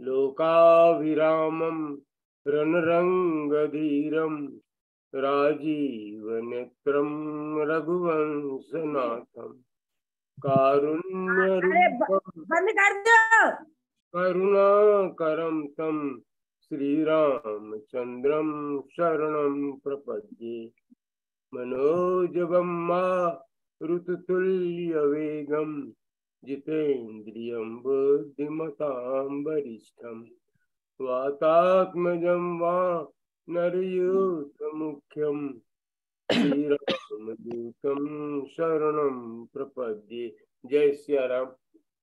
लोकाभिरामं रणरङ्गधीरं राजीवनेत्रं रघुवंशनाथं अरे कारुण्यरूपं बंद कर दो। करुणाकरं तं श्रीरामचन्द्रं शरणं प्रपद्ये। मनोजवं मारुततुल्यवेगं जितेन्द्रियं बुद्धिमतां वरिष्ठं वातात्मजं वा नरयूथमुख्यं श्रीरामदूतं शरणं प्रपद्ये। जय सिया राम।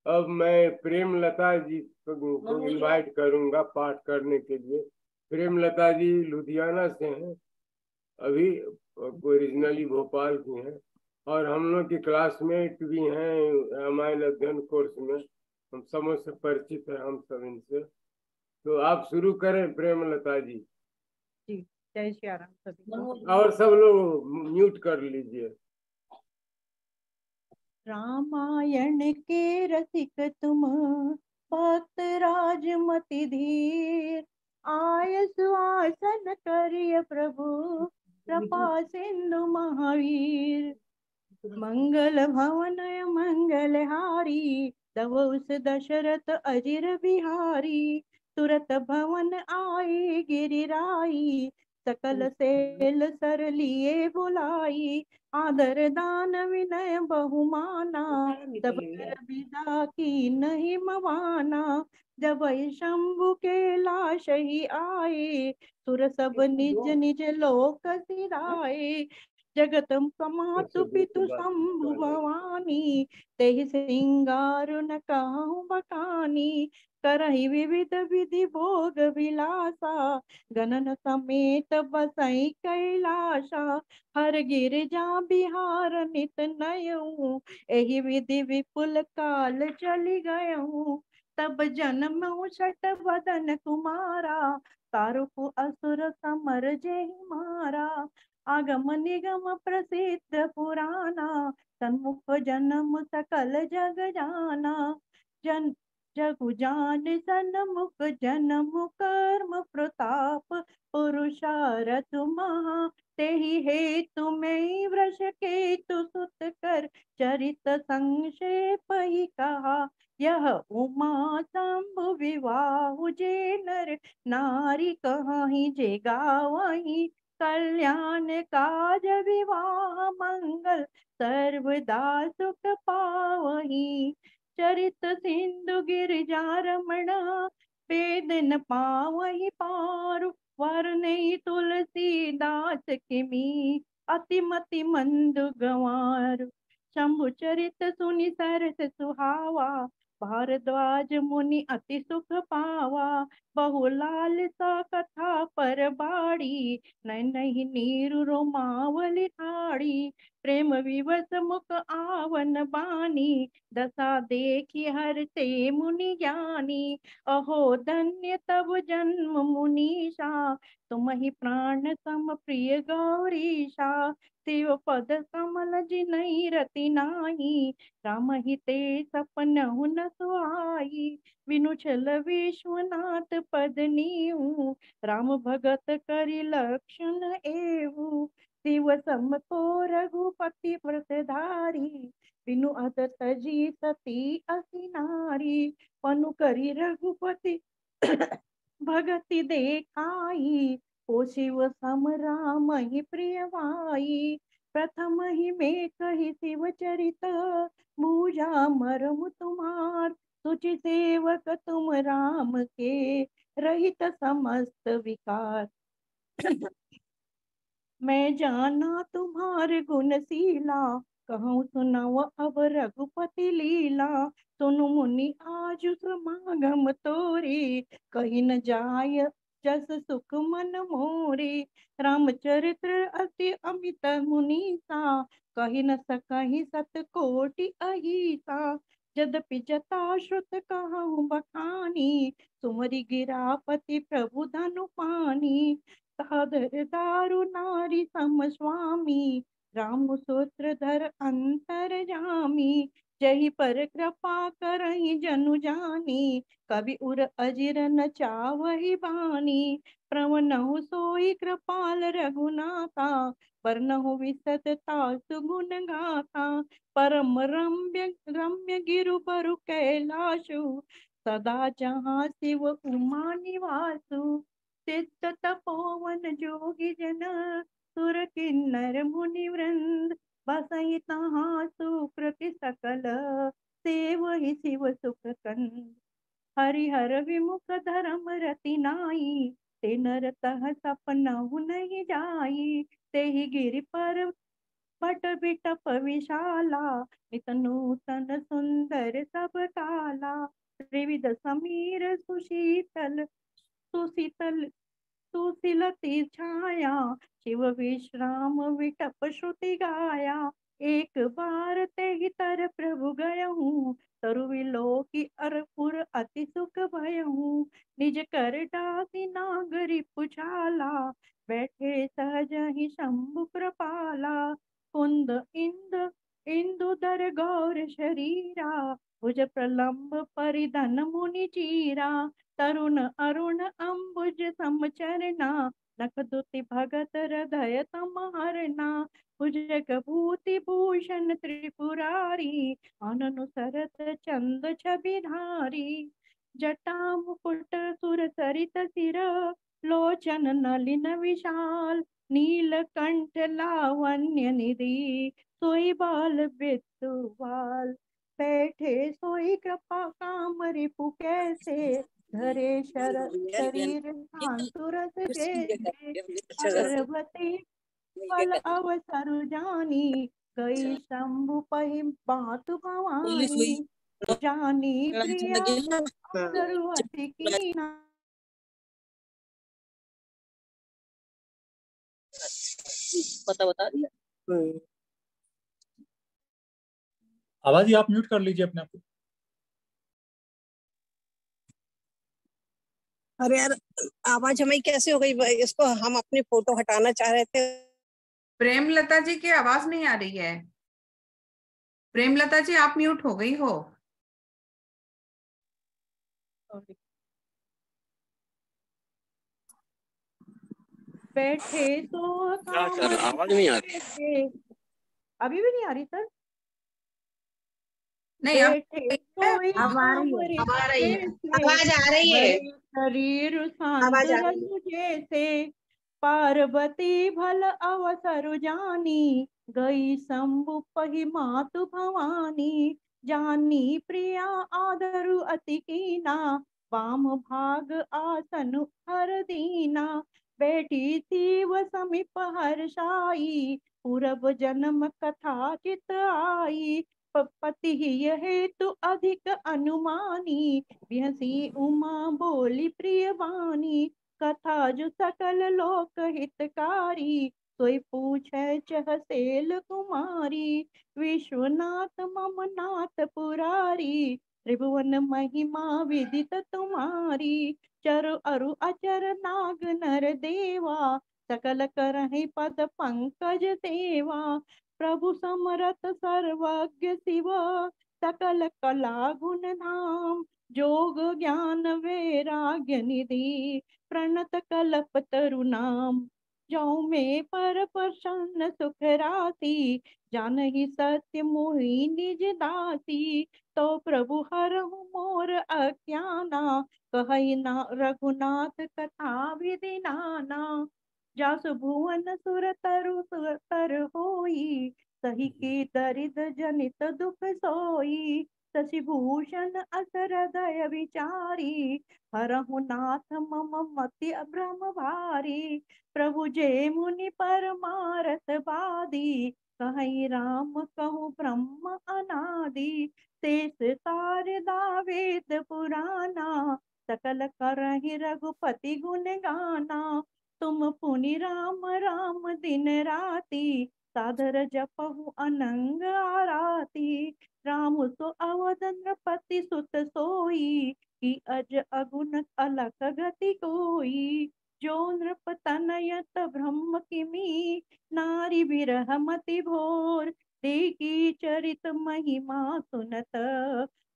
अब मैं प्रेमलता जी को इनवाइट करूंगा पाठ करने के लिए। प्रेमलता जी लुधियाना से हैं, अभी ओरिजिनली भोपाल की हैं और हम लोग की क्लासमेट भी हैं रामायण अध्ययन कोर्स में। हम सबों से परिचित है हम सब इनसे। तो आप शुरू करें प्रेमलता जी। जी जय श्री राम सभी को। और सब लोग म्यूट कर लीजिए। रामायण के रसिक तुम, भक्त राजमति धीर, आय सुहासन करिय प्रभु, कृपा सिंधु महावीर। मंगल भवन मंगलहारी, तव उस दशरथ अजिर बिहारी। तुरत भवन आए गिरिराई, सकल सेल सर लिए बुलाई। आदर दान विनय बहुमाना, तब कर विदा की नहीं मवाना। जब शंभु के लाश ही आए, सुर सब निज निज लोक सिराए। जगतम कमातु पितु शंभु भवानी, तेहि सिंगार न कहूँ बखानी। करहि विविध विधि भोग विलासा, गणन समेत बसई कैलासा। हर गिरजा बिहार नित नयऊ, एहि विधि विपुल काल चली गयऊ। तब जन्म छठ वदन कुमारा, तारुक असुर समर जेहि मारा। आगम निगम प्रसिद्ध पुराना, सन्मुख जन्म सकल जग जाना। जन जगु जान सन्मुख जन्म कर्म प्रताप, पुरुषारथ महा। तेहि हेतु मैं वृष केतु सुत कर, चरित संक्षेप ही कहा। यह उमा शंभु विवाह जे नर नारी, कहाही जे गावही। कल्याण काज विवाह मंगल, सर्वदा सुख पावही। चरित सिंधु गिरिजा रमण, वेद न पावही पारु। वरनई तुलसीदास किमी, अति मति मंद गंवार। शंभु चरित सुनि सरस सुहावा, भारद्वाज मुनि अति सुख पावा। बहु लालसा कथा पर बाड़ी, नहीं नीरु रोमावली ठाड़ी। प्रेम विवश मुख आवन बानी, दशा देखी हर ते मुनि ज्ञानी। अहो धन्य तब जन्म मुनीषा, तुम ही प्राण सम प्रिय गौरीशा। शिव पद कमल जिनहि रति नाही, राम ही ते सपन न सुहाई। विनु छल विश्वनाथ पद नीऊ, राम भगत करि लक्षण एवु। शिव सम को रघुपति व्रत धारी, बिनु अत तजी सती असी नारी। पनु करी रघुपति भगति देखाई, ओ शिव सम राम ही प्रिय भाई। प्रथम ही में कही शिव चरित, पूजा मरम तुम्हार। तुझ सेवक तुम राम के, रहित समस्त विकार। मैं जाना तुम्हारे गुणशीला, कहूँ सुनाव अब रघुपति लीला। सुनु मुनि आज समागम तोरे, कही न जाय जस सुख मन मोरे। रामचरित्र अति अमित मुनीसा, कही न सकहि सत कोटि अहिसा। यद्यपि जता श्रुत कहूँ बखानी, तुमरी गिरापति प्रभु धनु पानी। सादर दारु नारी सम स्वामी, राम सूत्रधर अंतर जामी। जही पर कृपा करही जनु जानी, कवि उर अजिर न चावही बानी। प्रवनहु सोई कृपाल रघुनाथा, परनहु विसतता सुगुण गाथा। परम रम्य रम्य गिरु बरु कैलाशु, सदा जहाँ शिव उमा निवासु। सिद्ध तपोवन जोगी जन, सुर किन्नर मुनि वृंद, बसई तहाँ सुकृति सकल, सेवहि शिव सुख कंद। हरिहर विमुख धर्म रति नाई, ते नर तह सपनहु नहीं जाई। तेहि गिरि पर पट बिटप विशाला, नित नूतन सुंदर सब काला। त्रिविध समीर सुशीतल सुशीतल सुशीलती छाया, शिव विश्राम विटप श्रुति गाया। एक बार ते ही तर प्रभु गयहूँ, तरु विलोकी अरपुर अति सुख भयहूँ। निज कर डासी नागरी पुछाला, बैठे सहज ही शंभु कृपाला। कुंद इंदुदर गौर शरीरा, भुज प्रलंब परिधन मुनि चीरा। तरुण अरुण अंबुज समचरना, नखदुति भगत हृदय समाहरना। भुजग भूति भूषण त्रिपुरारी, अननु सरत चंद छविधारी। जटा मुकुट सुर सरित सिर, लोचन नलिन विशाल। नीलकंठ लावण्य निधि, सोई बाल बितुवाल। बैठे सोई कृपा काम रिपु कैसे, धरे शरीर शांतु रस जैसे। पार्वती फल अवसर जानी, गई शंभु पहि बातु भवानी। जानी प्रिया आदरवती कीना, पता बता दिया। आवाज ही आप म्यूट कर लीजिए अपने आप को। अरे यार आवाज हमें कैसे हो गई, इसको हम अपनी फोटो हटाना चाह रहे थे। प्रेमलता जी की आवाज नहीं आ रही है। प्रेमलता जी आप म्यूट हो गई हो। बैठे तो क्या कर रहे, आवाज नहीं आ रही। अभी भी नहीं आ रही सर। नहीं अब बैठे सोई अब आ रही है, अब आ रही है, आवाज आ रही है, शरीर शांत आवाज आ रही रस जैसे। पार्वती भल अवसर जानी, गई शंभु पहि मातु भवानी। जानी प्रिया आदरु अति कीना, वाम भाग आसन हर दीना। बैठी शिव समीप हर्षाई, पूरब जन्म कथा चित आई। पति हेतु अधिक अनुमानी, बिहसी उमा बोली प्रिय वाणी। कथा जो सकल लोक हितकारी, सोई पूछे चह सेल कुमारी। विश्वनाथ मम नाथ पुरारी, त्रिभुवन महिमा विदित तुम्हारी। चरु अरु अचर नाग नर देवा, सकल करहि पद पंकज सेवा। प्रभु समरथ सर्वज्ञ शिव, सकल कला गुण धाम। जोग ज्ञान वैराग्य निधि, प्रणत कलप तरु नाम। जाऊं में पर प्रसन्न सुख राशि, जानहि सत्य मोहि निज दासी। तो प्रभु हरहु मोर अज्ञाना, कहई ना रघुनाथ कथा विधि नाना। जासु भुवन सुर तरु तर होई, सही के दरिद जनित दुख सोई। शशि भूषण अस हृदय विचारी, हरहु नाथ मम मति भ्रम भारी। प्रभु जय मुनि परमारथ बादी, कहि राम कहु ब्रह्म अनादि। शेष शारदा वेद पुराना, सकल करहि रघुपति गुण गाना। तुम पुनि राम राम दिन राति, सादर जपहु अनंग आराती। राम सो अवध नृपति सुत सोई, कि अज अगुन अलख गति कोई। जो नृप तनयत ब्रह्म किमी, नारी विरह मति भोर। देखी चरित महिमा सुनत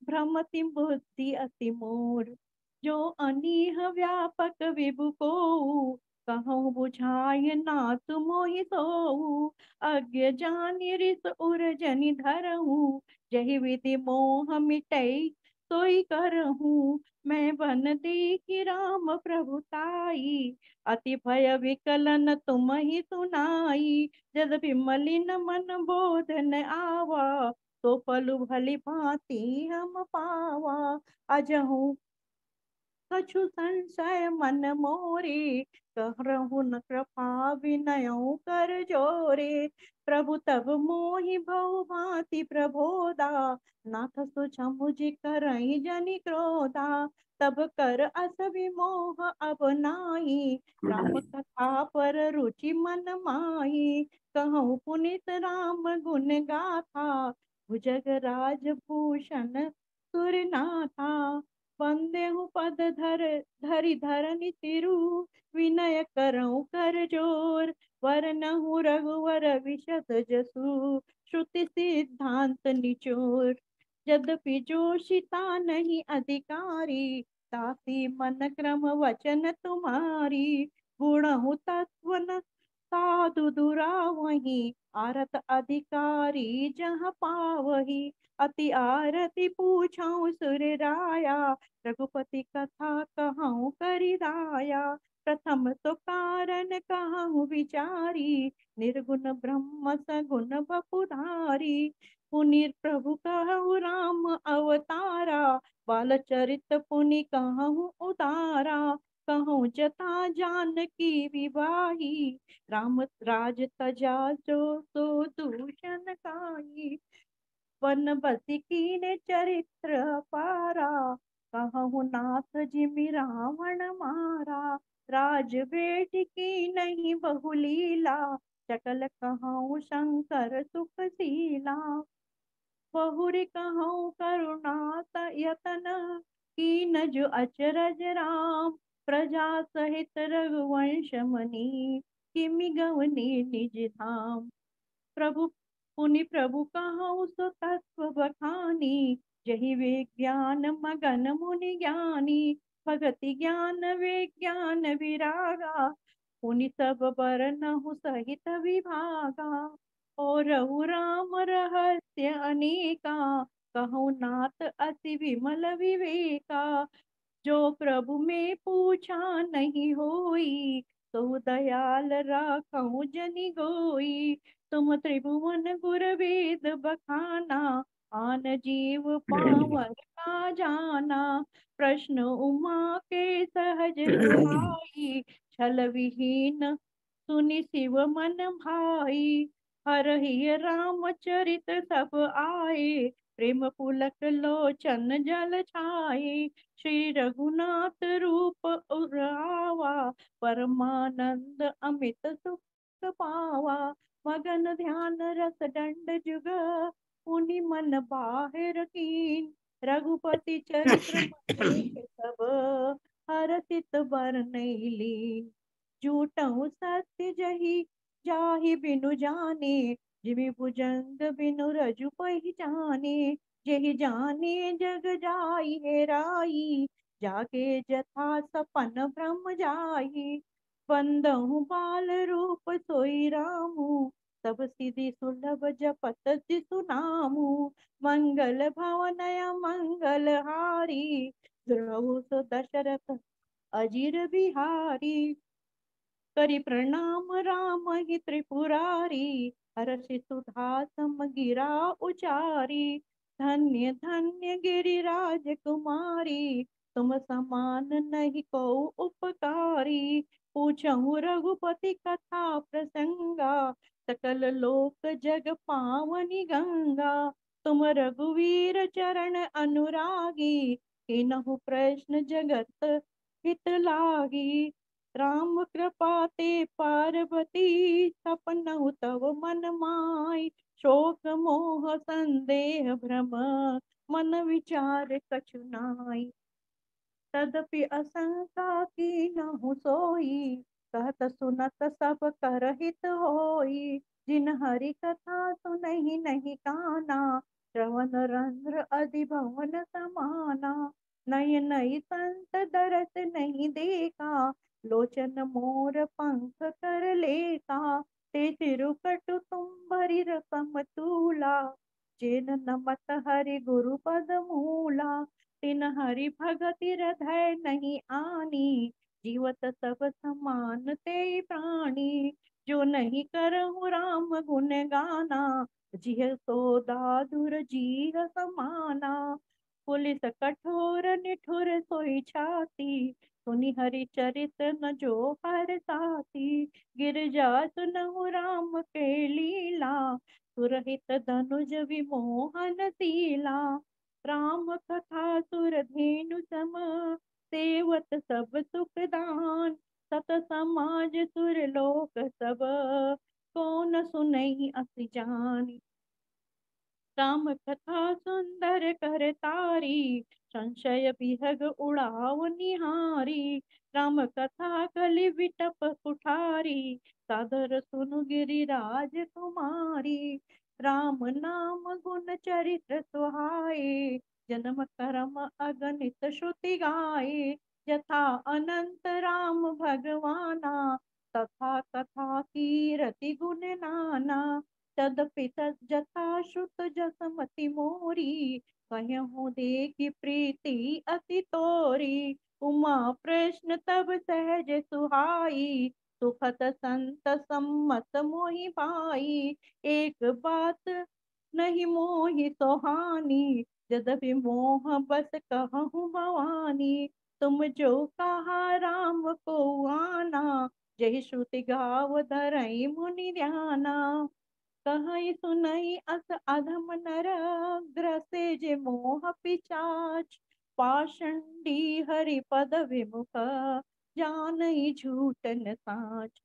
भ्रमति बुद्धि अति मोर। जो अनीह व्यापक विभु को कहूँ बुझाय नाथ मोहि सोऊ। अज्ञ जानि रिस उर जनि धरहूँ जहि विधि मोह मिटई सोई करहूँ। मैं बन देखी राम प्रभुताई अति भय विकलन तुम ही सुनाई। जद विमलिन मन बोधन आवा तो पलु भली भांति हम पावा। अजहू कछु संशय मन मोरे कहरहु न कृपा विनयौ कर जोरे। प्रभु तब मोहि भव भांति प्रबोधा नाथ सुझमुझ करई जनि क्रोधा। तब कर अस विमोह अब नाहि राम कथा पर रुचि मन माही। कहूँ पुनित राम गुण गाथा भुजग राजभूषण सुरनाथा। वंदेहु पद धरि धरनि सिरु विनय करऊँ कर जोर। वरनहु रघुवर विशद जसु श्रुति सिद्धांत निचोर। यद्यपि जोशिता नहीं अधिकारी तासी मन क्रम वचन तुम्हारी। गुणहु तत्व न साधु दुरावही आरत अधिकारी जहाँ पावही। अति आरती पूछऊँ सुर राया रघुपति कथा कहूँ करिदाया। प्रथम तो कारण कहूँ विचारी निर्गुण ब्रह्म सगुण बपुधारी। पुनि प्रभु कहूँ राम अवतारा बालचरित पुनि कहूँ उतारा। कहूँ जथा जानकी विवाही राम राज तजा जो सो दूषण काई। वन बसी कीने चरित्र पारा कहूँ नाथ जिमि रावण मारा। राज बेटी की नहीं बहुलीला सकल कहूँ शंकर सुखशीला। बहुरी कहूँ करुणा यतन कीन जो अचरज राम। प्रजा सहित रघुवंश मनी किमि गवनी निज धाम। प्रभु पुनि प्रभु कहूँ सो तत्व बखानी जहि विज्ञान मगन मुनि ज्ञानी। भगति ज्ञान विज्ञान विरागा पुनि सब बरनहु सहित विभागा। और रघु राम रहस्य अनेका कहूँ नाथ अति विमल विवेका। जो प्रभु में पूछा नहीं होई तो दयाल राखऊँ जनि गोई। तुम त्रिभुवन गुर वेद बखाना आन जीव पावन का जाना। प्रश्न उमा के सहज सुहाई छल विहीन सुनि शिव मन भाई। हरहि रामचरित सब आए प्रेम पुलक लोचन जल छाए। श्री रघुनाथ रूप उरावा परमानंद अमित सुख पावा। मगन ध्यान रस दंड जुग पुनि मन बाहिर कीन। रघुपति चरित्र मनीष सब हरसित बरनई लीन। झूठहु सत्य जही जाहि बिनु जाने जिमि भुजंग बिनु रजु पहिचाने। जेहि जाने जग जाई हेराई जाके जथा सपन ब्रह्म जाई। बंदहु बाल रूप सोई रामू तब सिद्धि सुलभ जपत जिसु नामू। मंगल भवन मंगल हारी द्रवु सो दशरथ अजीर बिहारी। करि प्रणाम राम ही त्रिपुरारी हरषि सुधा सम गिरा उचारी। धन्य धन्य गिरिराज कुमारी तुम समान नहीं को उपकारी। पूछहु रघुपति कथा प्रसंगा सकल लोक जग पावनी गंगा। तुम रघुवीर चरण अनुरागी किन्हु प्रश्न जगत हित लागी। राम कृपा ते पार्वती सपनहु तव मन माय। शोक मोह संदेह भ्रम मन विचार कछु नाय। तदपि असंका कीन्हु सोई कहत सुनत सब कर हित होई, जिन हरि कथा सुनहि नहीं काना, श्रवण रंध्र अधि भवन समाना। नय नय संत दरस नहीं देखा, लोचन मोर पंख कर लेका। ते तिरुकटु तुम्बरि रसम तूला, जेन नमत हरि गुरु पद मूला। तिन हरि भगति हृदय नहीं आनी, जीवत सब समान ते प्राणी। जो नहीं करहु राम गुण गाना, जिह सो दादुर जीह समाना। पुलिस कठोर निठुर सोई छाती, सुनि हरि चरित न जो हर साथी। गिरजा सुनहु राम के लीला, सुरहित धनुज विमोहन शीला। राम कथा सुर धेनु सम, सेवत सब सुख दान। सत समाज सुर लोक सब, कौन सुनहि अस जान। राम कथा सुंदर कर तारी, संशय विहग उड़ाव निहारी। राम कथा कलि विटप कुठारी, सादर सुनु गिरिराज कुमारी। राम नाम गुण चरित्र सुहाए, जन्म कर्म अगणित श्रुति गाए। यथा अनंत राम भगवाना, तथा कथा कीरति गुण नाना। तदपि जथा श्रुत जसमति मोरी, कहूँ देखि प्रीति अति तोरी। उमा प्रश्न तब सहज सुहाई, सुखत संत सम्मत मोहि पाई। एक बात नहीं मोहि सोहानी, यद्यपि मोह बस कहूँ भवानी। तुम जो कहा राम को आना, जय श्रुति गाव धरई मुनि ध्याना। कहीं सुनई अस अधम नर, ग्रसे जे मोह पिचाच। पाषंडी हरि पद विमुख, जानई झूठन साच।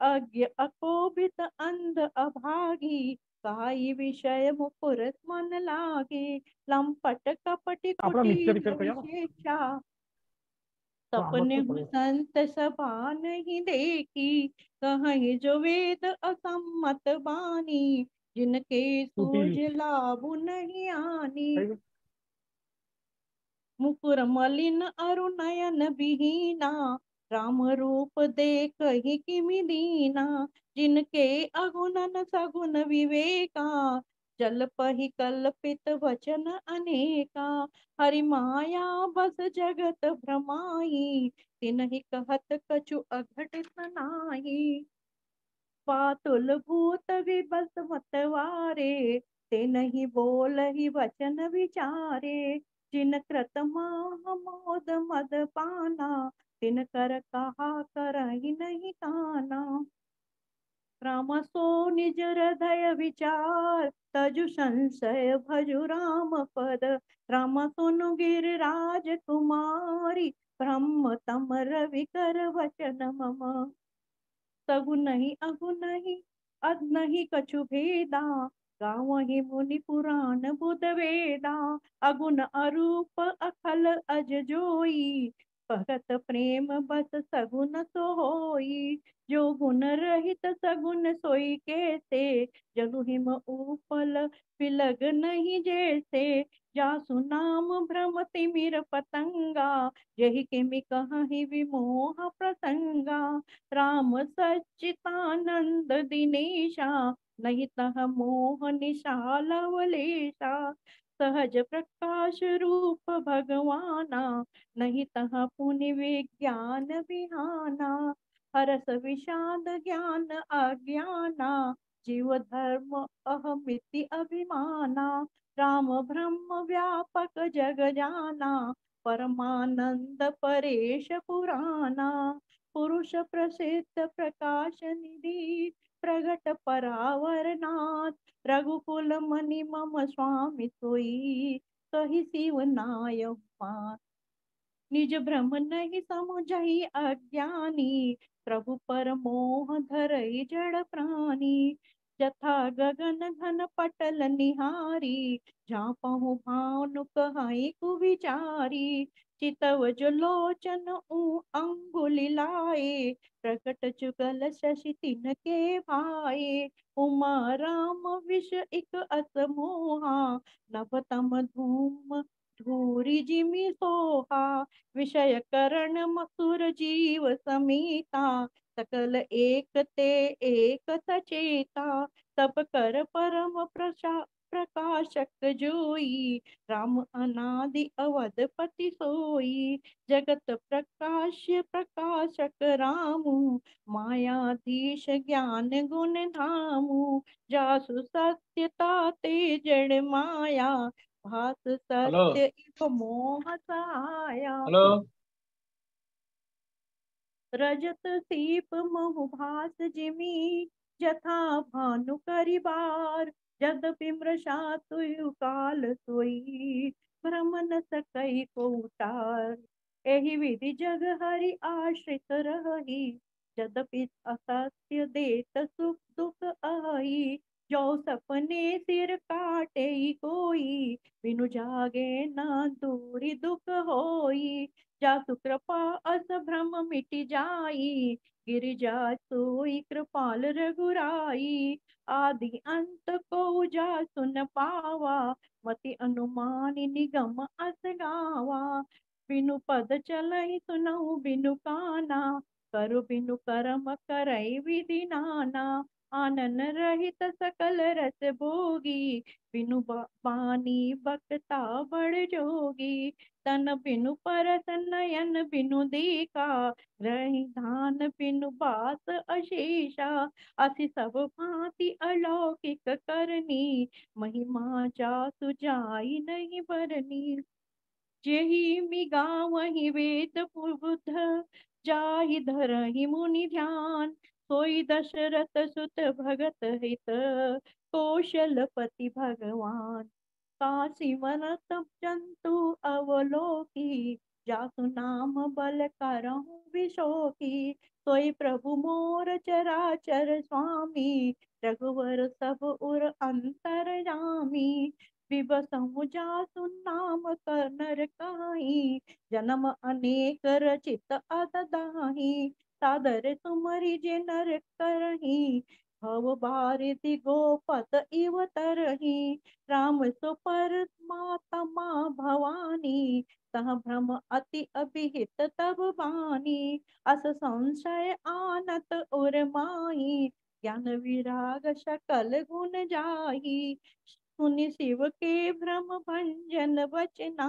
अज्ञ अकोपित अंध अभागी, काई विषय मुकुर मन लागे। लंपट कपटि कुटिल विशेषा, सपने संत सभा नहीं देखी। कहीं जो वेद असम्मत बानी, जिनके सूझ लाभ नहीं आनी। मुकुर मलिन अरु नयन विहीना, राम रूप देख ही किमि दीना। जिनके अगुणन सगुन विवेका, जल पही कल्पित वचन अनेका। हरि माया बस जगत भ्रमाई, तिन्हि कहत कछु अघटित नाही। पातुल भूत विबस मतवारे, ते नहीं बोलहि वचन विचारे। जिन कृत माह मोद मद पाना, तिन कर कहा करहि नहीं काना। राम सो निज हृदय विचार, तजु संशय भजु राम पद। राम सुनु गिरिराज कुमारी, ब्रह्म तम रवि कर वचन मम। सगु नहीं अगु नहीं अद नहीं कछु भेदा, गावहि मुनि पुराण बुध वेदा। अगुन अरूप अखल अज जोई, भगत प्रेम बस सगुन सोई। जो गुण रहित सगुन सोई कैसे, जगु हिम उपल पिलग नहीं जैसे। जासु नाम भ्रम तिमिर पतंगा, यही किमि कहि विमोह प्रसंगा। राम सच्चिदानंद दिनेशा, नहीं तह मोह निशा लवलेशा। सहज प्रकाश रूप भगवाना, नहीं तह पुनि विज्ञान विहाना। हरस विषाद ज्ञान अज्ञाना, जीव धर्म अहमिति अभिमाना। राम ब्रह्म व्यापक जग जाना, परमानंद परेश पुराना। पुरुष प्रसिद्ध प्रकाश निधि, प्रगट परावरनाथ। रघुकुल मनि मम स्वामी सोई, कहि शिव नाय मान। निज भ्रम नहीं समुझई अज्ञानी, प्रभु पर मोह धरई जड़ प्राणी। जथा गगन घन पटल निहारी, झाँपहु भानु कहाई कुविचारी। चितव जो लोचन अंगुली लाए, प्रकट जुगल शशि तिनके भाए। उमा राम विष इक अस मोहा, नभतम धूम धूरी जिमि सोहा। विषय करण मसुर जीव समीता, सकल एक ते एक सचेता। तब कर परम प्रकाशक जोई, राम अनादि अवधपति सोई। जगत प्रकाश प्रकाशक रामु, मायाधीश ज्ञान गुण धामु। जासु सत्यता ते जड़ माया, भास हेलो सत्य इव मोह सहाया। हेलो। रजत सीप महु भास जिमी, जथा भानु करिबार। जदपि मृषा तुयु काल सोई, भ्रम न सकई को उतार। एहि विधि जग हरि आश्रित रही, जदपि असत्य देत सुख दुख अहि। जो सपने सिर काटे कोई, बिनु जागे ना दूरी दुख होई। जासु कृपा अस भ्रम मिट जाई, गिरिजा सोई कृपाल रघुराई। आदि अंत को जासु न पावा, मति अनुमानि निगम अस गावा। बिनु पद चलई सुनहु बिनु काना, करु बिनु करम करई विधि नाना। आनन रहित सकल रस भोगी, बिनु बानी बकता बड़ जोगी। तन बिनु परस नयन बिनु देखा, रही धान बिनु बात अशेषा। असि सब भांति अलौकिक करनी, महिमा जासु जाई नहीं बरनी। जेहि मिगावहि वेद बुध, जाहि धरहि मुनि ध्यान। सोई दशरथ सुत भगत हित, कौशलपति भगवान। काशी वनत जंतु अवलोकी, जासु नाम बल करहु विशोकी। सोई प्रभु मोर चराचर स्वामी, रघुवर सब उर अंतरजामी। विबसहु जासु नाम कर नर काहीं, जन्म अनेक रचित अत दाहीं। सादर तुमरि जे नर करहीं, भव भारति गोपत इव तरहीं। राम सुपरमात्मा भवानी, तह भ्रम अति अभिहित तब बानी। अस संशय आनत उर माही, ज्ञान विराग सकल गुण जाही। सुनि शिव के भ्रम भंजन बचना,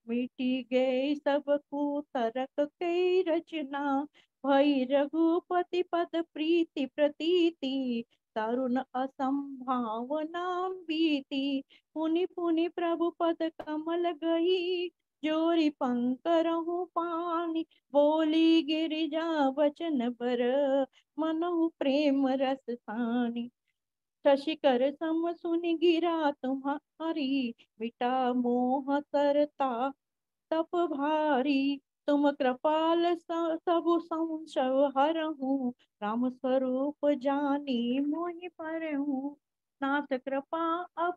मिटी गए सब कुतरक के रचना। भई रघुपति पद प्रीति प्रतीति, तरुण असंभावना बीती। पुनि पुनि प्रभु पद कमल गही, जोरी पंकरहु पानी। बोली गिरिजा बचन बर, मनहु प्रेम रस सानी। शशिकर सम सुनि गिरा तुम्हारी, मिटा मोह सरता तप भारी। तुम कृपाल सबु संशय हरहु, राम स्वरूप जानी मोहि परहु। नाथ कृपा अब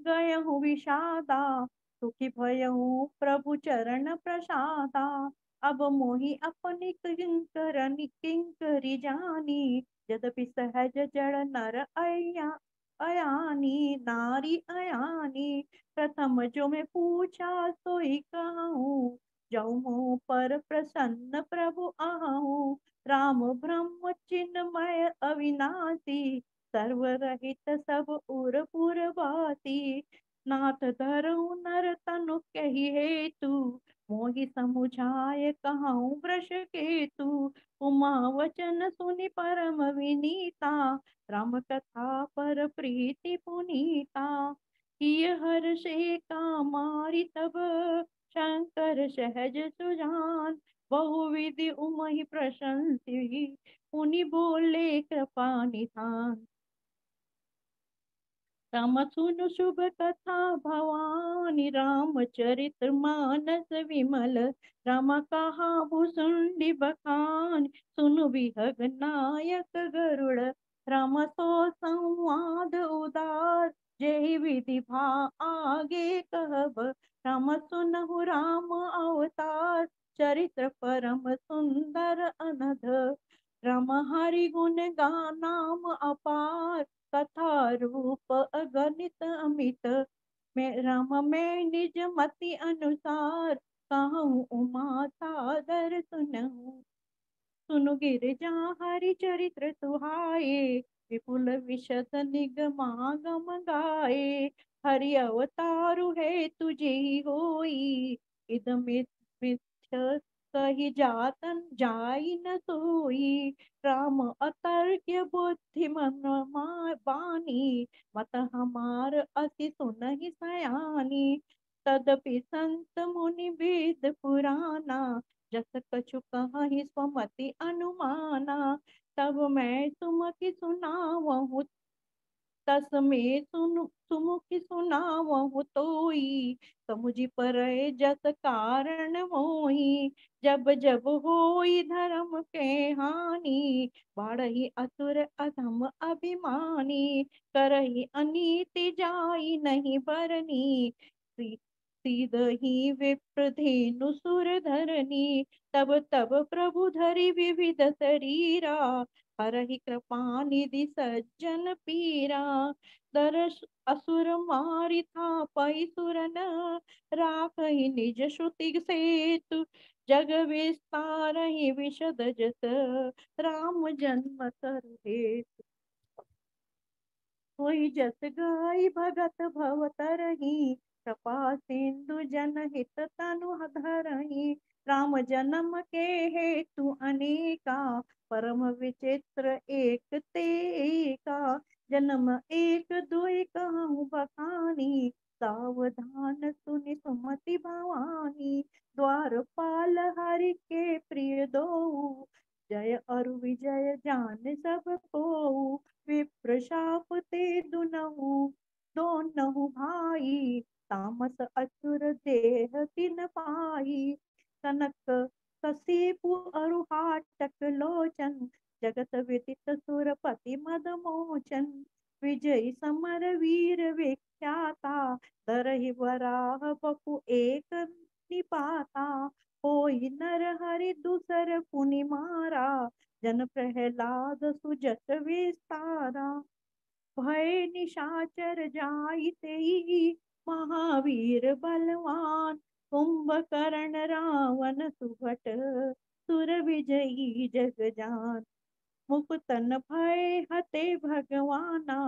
गयहु विषादा, सुखी भयहु प्रभु चरण प्रसादा। अब मोहि अपनी किंकरी जानी, यद्यपि सहज जड़ नर अयानी नारी अयानी। प्रथम जो मैं पूछा सोई कहूँ, जाऊँ मोह पर प्रसन्न प्रभु आहूँ। राम ब्रह्म चिन्मय अविनाशी, सर्वरहित सब उर पुरवासी। नाथ धरहु नर तनु कही हेतु, मोहि समुझाय कहूँ वृष केतु। उमा वचन सुनि परम विनीता, राम कथा पर प्रीति पुनीता। किय हर्षे कामारि तब, शंकर सहज सुजान। बहुविधि उमहि प्रशंसी, पुनि बोले कृपा निधान। राम सुनु शुभ कथा भवानी, रामचरित मानस विमल। राम कहा भुसुंडी बखान, सुनु विहग नायक गरुड़ राम सो संवाद उदार, जेहि विधि भा आगे कहब। राम सुनहु राम अवतार, चरित्र परम सुंदर अनध। राम हरि गुण नाम अपार, कथा रूप अगणित अमित। मैं राम मैं निज मति अनुसार, कहूँ उमा सादर सुनहु। सुनु गिरजा हरि चरित्र सुहाए, विपुल विशद निगमागम गाए। हरि अवतारु है तुझे होई, इदमिथ्य कही जातन जाई न सोई। राम अतर्क्य बुद्धि मन बानी, मत हमार अति सुनहि सयानी। तदपि संत मुनि वेद पुराना, जस कछु कहि स्वमति अनुमाना। तब मैं सुमति सुनावहु, तस में सुमुखि सुनावहु तोई। समुझि परै जस कारण मोही, जब जब होई धर्म के हानि। बाढ़हि असुर अधम अभिमानी, करहि अनीति जाई नहीं बरनी। सीदहि विप्रधेनु सुर धरनी, तब तब प्रभु धरि विविध शरीरा। हरहि कृपा निधि सज्जन पीरा। दरस असुर मारि थापहि सुरन, राखहि निज श्रुति सेतु। जग विस्तारहि विशद जस, राम जन्म कर हेतु। कोई जस गाई भगत भव तरही, कृपा सिंधु जन हित तनु धरही। राम जन्म के हेतु अनेका, परम विचित्र एक ते एका। जन्म एक दुई कहूँ बखानी, सावधान सुनि सुमति भवानी। द्वारपाल हरि के प्रिय दो, जय अरु विजय जान सब को। विप्र शाप ते दुनहु दोनहु भाई, तामस असुर देह तिन पाई। कनक कसेपु अरु हाटक लोचन, जगत विदित सुरपति मद मोचन। विजय समर वीर विख्याता, धरहि वराह बपु एक निपाता। होई नर हरि दूसर पुनि मारा, जन प्रहलाद सुजस विस्तारा। भय निशाचर जाई तेई, महावीर बलवान। कुंभकर्ण रावण सुभट, सुर विजयी जग जान। मुकुतन भय हते भगवाना,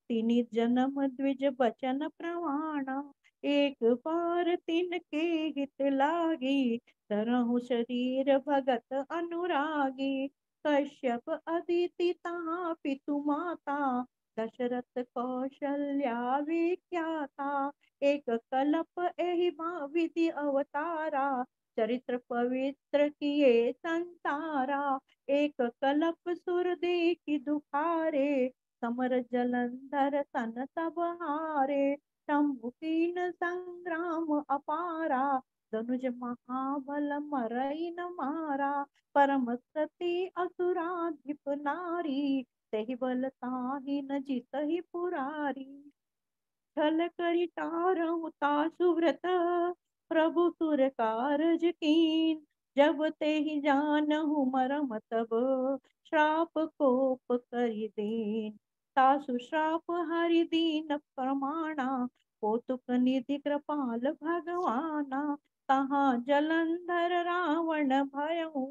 तिनि जन्म द्विज बचन प्रमाणा। एक बार तिन के हित लागी, तरहु शरीर भगत अनुरागी। कश्यप अदिति तहाँ पितु माता, दशरथ कौशल्या विख्याता। एक कलप एहि विधि अवतारा, चरित्र पवित्र किए संतारा। एक कलप सुर देखि दुखारे, समर जलंधर सन सब हारे। शंभु कीन संग्राम अपारा, धनुज महाबल मरई न मारा। परम सती असुराधिप नारी, तेहि बल ताहि न जितहि पुरारी। छल करि टारहु तासु व्रत, प्रभु सुर कारज कीन। जब तेहि जानहु मरम तब, श्राप कोप करि दीन। तासु श्राप हरि दीन प्रमाणा, कौतुक निधि कृपाल भगवाना। तहाँ जलंधर रावण भयहु,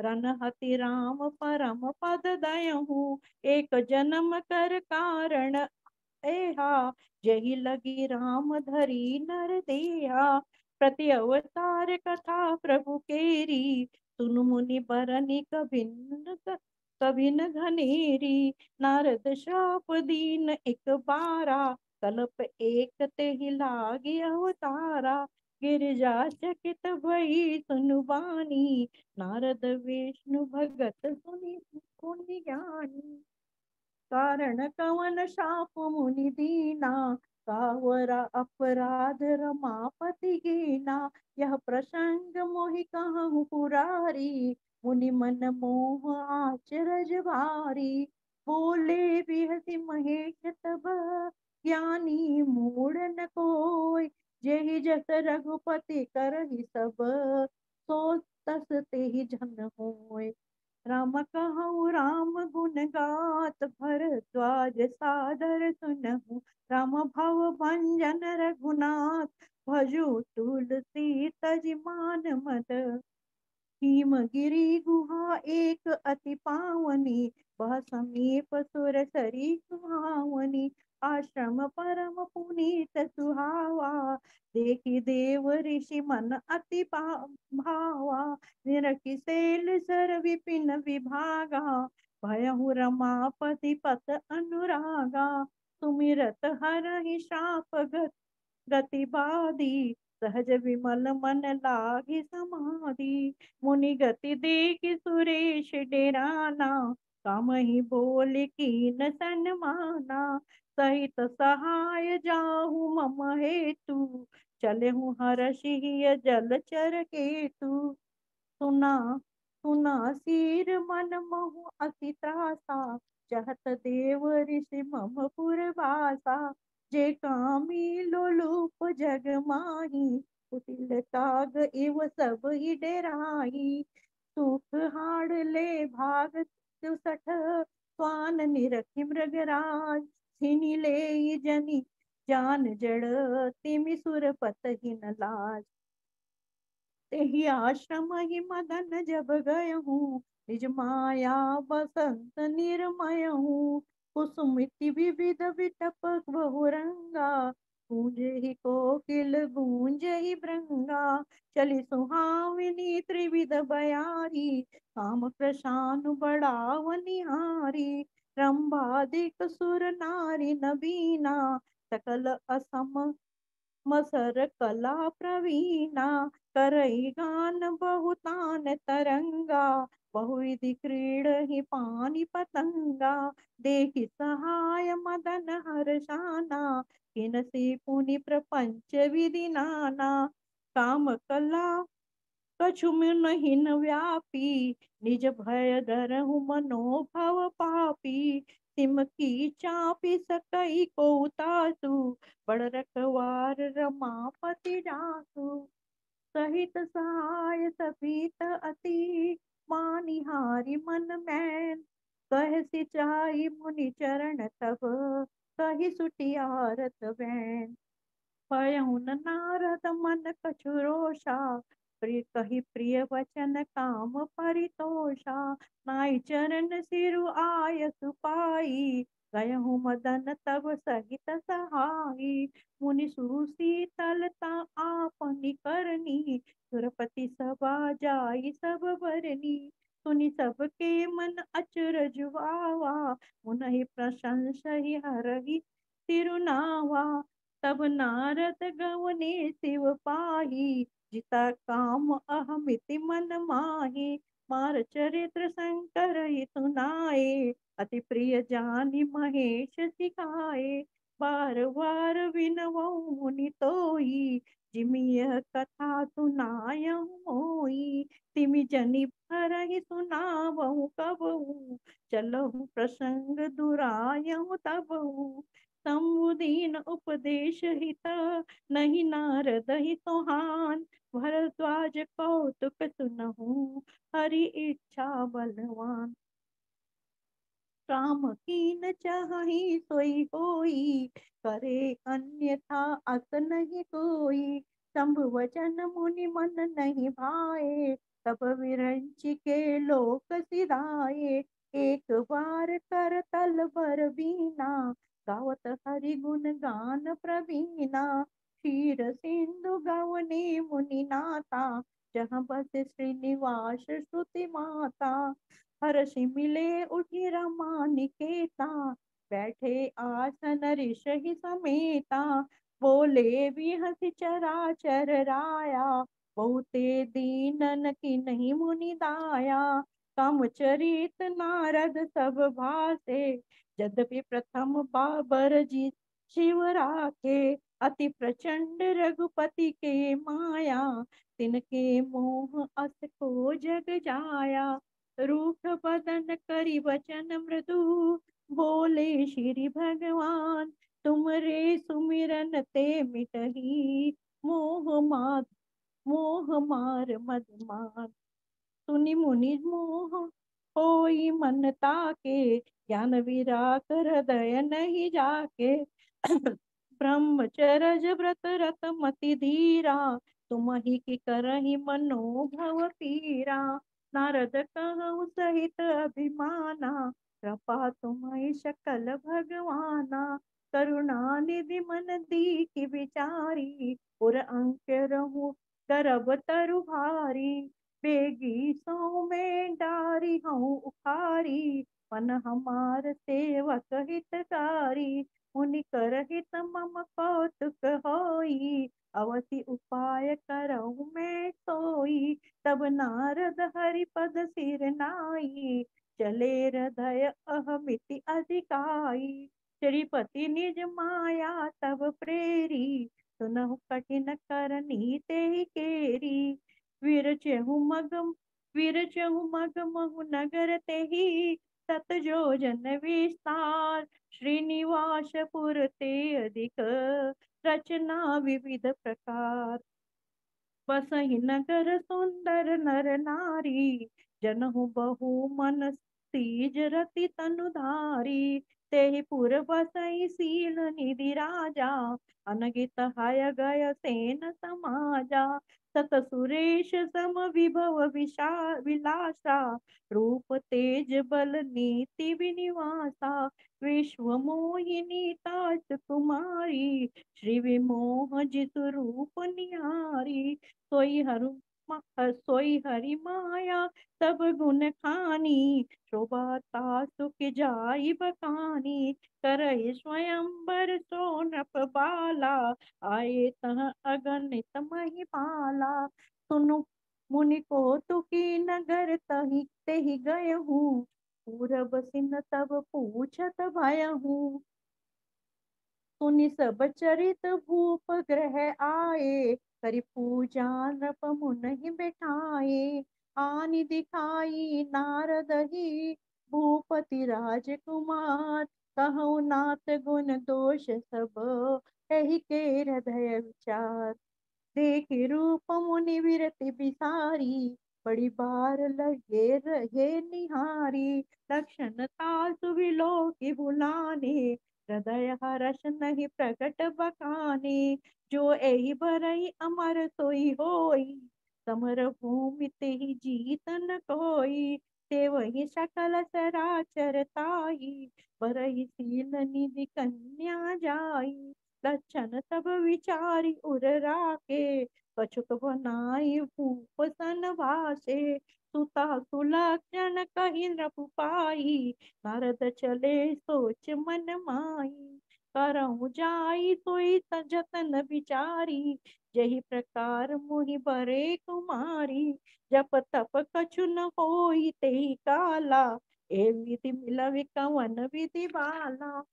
रनहति राम परम पद दयहु। एक जन्म कर कारण एहा, जही लगी राम धरी नर देहा। प्रति अवतार कथा प्रभु केरी, सुनु मुनि बरनी कभिन घनेरी। नारद श्राप दीन एक बारा, कल्प एक ते लागी अवतारा। गिरिजा चकित भई सुनु बानी, नारद विष्णु भगत सुनि पुनि ज्ञानी। कारण कवन शाप मुनि दीना, कावरा अपराध रमापति कीना। यह प्रसंग मोहि कहूँ पुरारी, मुनि मन मोह आचरज भारी। बोले भी हसी महेश तब, ज्ञानी मूड न कोय। जेहि जस रघुपति करहि सब, सो तस तेहि जन होय। राम कहूँ राम गुण गात, भरद्वाज सादर सुनहु। राम भव भंजन रघुनाथ, भजु तुलसी तज मान मद। हिमगिरि गुहा एक अति पावनी, बह समीप सुर सरी सुहावनी। आश्रम परम पुनीत सुहावा, देखि देव ऋषि मन अति भावा। निरखि सैल सर विपिन विभागा, भयहु रमापति पत अनुरागा। सुमिरत हरहि श्राप गति बाधी, सहज विमल मन लागी समाधि। मुनि गति देखि सुरेश डेराना, कामहि बोल कीन सन्माना। सहित सहाय जाहु मम हेतु, चलहु हरषि जलचर केतु। सुना सुना सिर मन महु अति त्रासा, चहत देव ऋषि मम पुरवासा। जे कामी लोलुप जग माही, कुटिल काग इव सब ही डेराही। सुख हाड़ ले भाग तिसठ, स्वान निरखि मृगराज। छिनि ले जनि जान जड़, तिमि सुरपत ही न लाज। तेहि आश्रम ही मदन जब गयहूँ, निज माया बसंत निर्मय हूँ। कुसुमिति विविध विटप बहुरंगा, गूंजे ही कोकिल गूंजे ही भृंगा। चली सुहाविनी त्रिविध बयारी, काम प्रशानु बढ़ावनिहारी। रंभादिक सुर नारी नबीना, सकल असम मसर कला प्रवीणा। करई गान बहुतान तरंगा, बहुविधि क्रीड़हि पानी पतंगा। देखि सहाय मदन हर्षाना, किनसि पुनि प्रपंच विधि नाना। काम कला कछुमिन हिन व्यापी, निज भय डरहु मनोभव पापी। सिमकी चापी सकई को तासु, बड़ रखवार रमापति जासु। सहित सहाय सपीत अति, मानिहारी मन मैन। कह सिचाई मुनि चरण तब, कहि सुटियारत बैन। पयहुन नारद मन कछु रोषा, कही प्रिय वचन काम परितोषा। नाई चरण सिरु आय सुपाई, गयहु मदन तब सहित सहाई। मुनि सुसीतलता आपनि करनी, सुरपति सभा जाई सब बरनी। सुनि सबके मन अचरज वावा, मुनहि प्रशंसहि हरहि तिरुनावा। तब नारद गवने शिव पाही, जिता काम अहमिति मन माही। मार चरित्र शंकर ही सुनाए, अति प्रिय जानि महेश सिखाए। बार बार विनवऊ मुनि तोई, जिमि यह कथा सुनायहु मोई। तिमि जनि भरहि सुनावहु कबहु, चलहु प्रसंग दुरायहु तबहु। शंभुदीन उपदेश हित, नहीं नारद ही सोहान। भरद्वाज कौतुक सुनहु, हरि इच्छा बलवान। राम कीन चाहि सोई होई, करे अन्यथा अस नहीं कोई। शंभु वचन मुनि मन नहीं भाए, तब विरंचि के लोक सिधाए। एक बार कर तल बर बीना, गावत हरि गुण गान प्रवीणा। क्षीर सिंधु गवने मुनि नाता, जहाँ बस श्रीनिवास श्रुति माता। हर्षि मिले उठि रमा निकेता, बैठे आसन ऋषि समेता। बोले बिहसि चराचर राया, बहुते दीनन की नहीं मुनि दाया। काम चरित नारद सब भासे, यद्यपि प्रथम बाबर जी शिव राखे। अति प्रचंड रघुपति के माया, तिनके मोह अस को जग जाया। रूख बदन करि वचन मृदु, बोले श्री भगवान, तुमरे सुमिरन ते मिटही, मोह मार मद मान। सुनि मुनि मोह होई मन ताके, ज्ञान विराग हृदय नहीं जाके। ब्रह्मचरज व्रत रत मति धीरा, तुम ही की करही मनोभव पीरा। नारद कहु सहित अभिमाना, कृपा तुम्हारी सकल भगवाना। करुणा निधि मन दीखि विचारी, और अंक रहूं करब तरु भारी। बेगी सो में डारी हूँ उखारी, मन हमार सेवक हितकारी। मुनि कर हित मम कौतुक होई, अवसि उपाय करहु मैं सोई। तब नारद हरि पद सिर नाई, चले हृदय अहमिति अधिकाई। श्रीपति निज माया तब प्रेरी, सुनहु कठिन करनी ते केरी। विरचहु मग महु नगर तेहि, तत जोजन विस्तार। श्रीनिवास पुर ते अधिक, रचना विविध प्रकार। बसहि नगर सुंदर नर नारी, जनहु बहु मन तीज रति तनुधारी। तेहि पुर बसई सील निधि राजा, अनगित हय गय सेन समाजा। सत सुरेश सम विभव विलासा, रूप तेज बल नीति विनिवासा। विश्व मोहिनी ताज कुमारी, श्री विमोह जितु रूप निहारी। सोई हरि माया सब गुण खानी, शोभा सुख जाई बखानी। करहि स्वयंवर सो नृप बाला, आए तह अगणित महिपाला। सुनु मुनि को तुकी नगर तहि तेहि गए हूँ, पूरब सिन तब पूछत भय हूँ। सुनि सब चरित भूप ग्रह आए, करि पूजा नृप मुनि बैठाए। आनि दिखाई नारद ही, भूपति राजकुमार। कहु नाथ गुण दोष सब, एहि के हृदय विचार। देखि रूप मुनि विरति बिसारी, बड़ी बार लगे रहे निहारी। लक्षण तासु विलोकि भुलाने, हृदय हर्ष नहीं प्रकट बखाने। जो एहि भरहि अमर सोई होई, समर भूमि तेहि जीत न कोई। ते वही सकल चराचर ताई, बरहि सील निधि कन्या जाई। लक्षण सब विचारी उर राखे, कछुक बनाई भूप सन भाषे। सुता सुलक्षण कही नृप पाई, नारद चले सोच मन माई। करहु जाई सोई जतन विचारी, जही प्रकार मुहि बरे कुमारी। जप तप कछु न होई तेहि काला, ए विधि मिलवि कवन विधि बाला।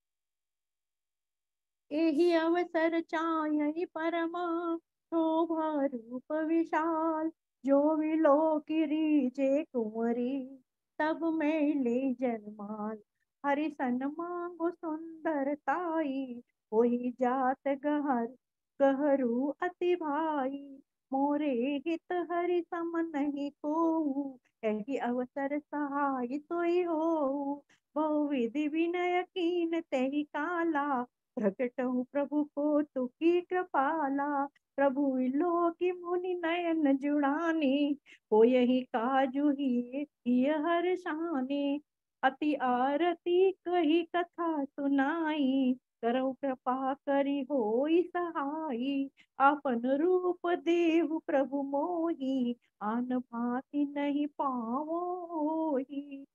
एहि अवसर चाहि परमा, शोभा रूप विशाल। जो विलोकि रीजे कुंवरी, तब मैले जन्माल। हरि सन मांगो सुंदरताई, होई जात गहरू अति भाई। मोरे हित हरि सम नहीं कोऊ, एहि अवसर सहाय सोई हो। बहुविधि विनय कीन तेहि काला, प्रकटहु प्रभु को तुकी कृपाला। प्रभु विलोकि मुनि नयन जुड़ाने, हो यही काजु ही हर शाने। अति आरती कही कथा सुनाई, करहु कृपा करि होई सहाई। आपन रूप देहु प्रभु मोहि, आन भांति नहीं पावो होई।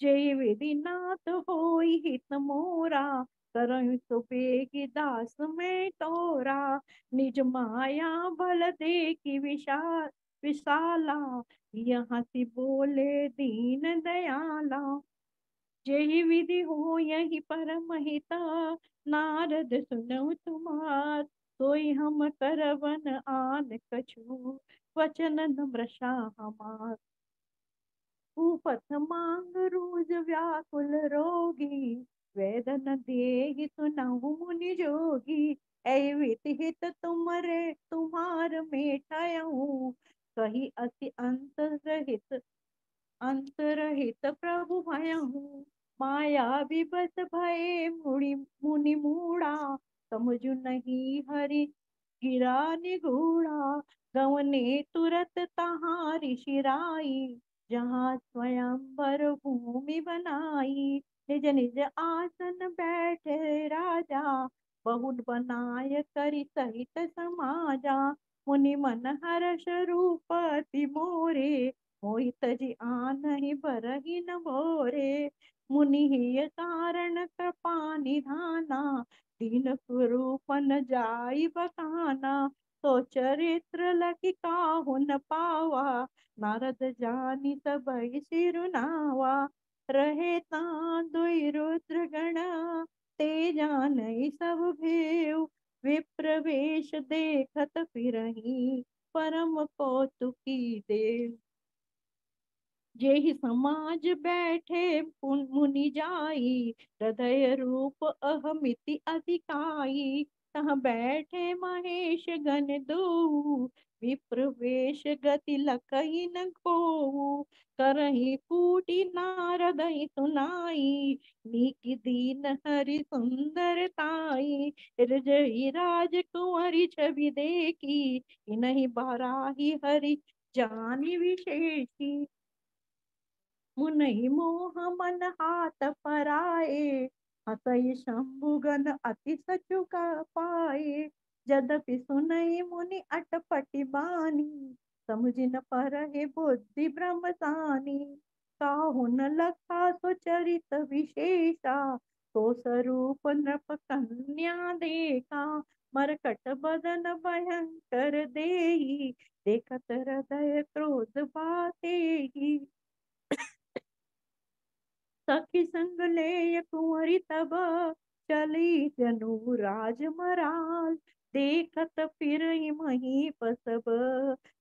जय विधि नाथ होई हित मोरा, करहु सुबेगी दास में तोरा। निज माया बल देखी विशाला, यहाँ सी बोले दीन दयाला। जय विधि हो यही परम हिता, नारद सुनऊ तुम्हार। सोई हम करवन आन कछु, वचन नम्रशा हमार। भूपत मांग रूज व्याकुल रोगी, वेदन देहि सुनहु मुनि जोगी, ऐ विधि हित तुमरे तुम्हार मेटायहु, कही अति अंतरहित प्रभु भयहु, माया विबस भये मुनि मूढ़ा, समझु नहीं हरि गिरा निगूढ़ा, गवने तुरत तहाँ ऋषि राई, जहाँ स्वयंवर भूमि बनाई, निज निज आसन बैठे राजा, बहुत बनाय करि सहित समाजा, मुनि मन हर्ष रूप अति मोरे, मोहित जी आनहि बरहि न भोरे, मुनि हिय कारण कृपा निधाना, दीन स्वरूप न जाई बखाना, तो चरित्र लखि काहु न पावा, नारद जानि सबहि सिरुनावा, रहे तां दुई रुद्र गण, ते जानई सब भेव, विप्रवेश देखत फिरहि, परम कौतुकी देव। जेहि समाज बैठे मुनि जाई, हृदय रूप अहमिति अधिकाई, तहाँ बैठे महेश गण दो, विप्रवेश गति लखई न को, करहि कूटी नारदहि सुनाई, नीकी दीन हरि सुंदरताई, हृदय राजकुंवरी छवि देखी, इनहि बाराही हरि जानि विशेषी, मुनि मोह मन हाथ पराए, हसई शंभुगन अति सचुक पाए, यद्यपि सुनई मुनि अटपटि बानी, समझि न परहि बुद्धि भ्रम सानी, काहु न लखा सुचरित विशेषा, तो स्वरूप नृप कन्या देखा, मरकट बदन भयंकर देहि, देखत हृदय क्रोध बातेहि, सखी संग ले कुंवरी तब, चली जनु राज मराल, देखत फिर महीप सब,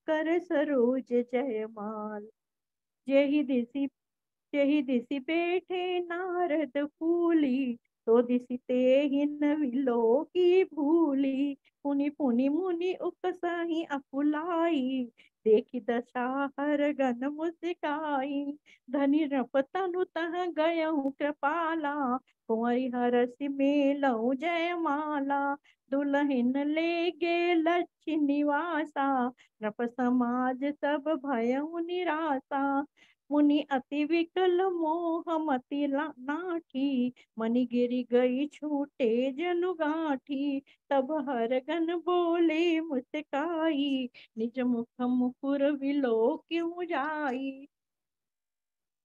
कर सरोज जयमाल, जेहि दिसि बैठे नारद फूली, तो दिसि तेहि न विलो की भूली, पुनि पुनि मुनि उकसहि अकुलाई, देखि दशा हर गन मुस्काई, धनि नृप तनु तह गयहु कृपाला, कुंवरी हरसि मेलहु जयमाला, दुलहिन ले गे लक्ष्य निवासा, नृप समाज सब भयहु निरासा, मुनि अति विकल मोह मति नाठी, मनि गिरि गई छूटे जनु गांठी, तब हर गन बोले मुस्काई, निज मुख मुकुर विलो क्यों जाई,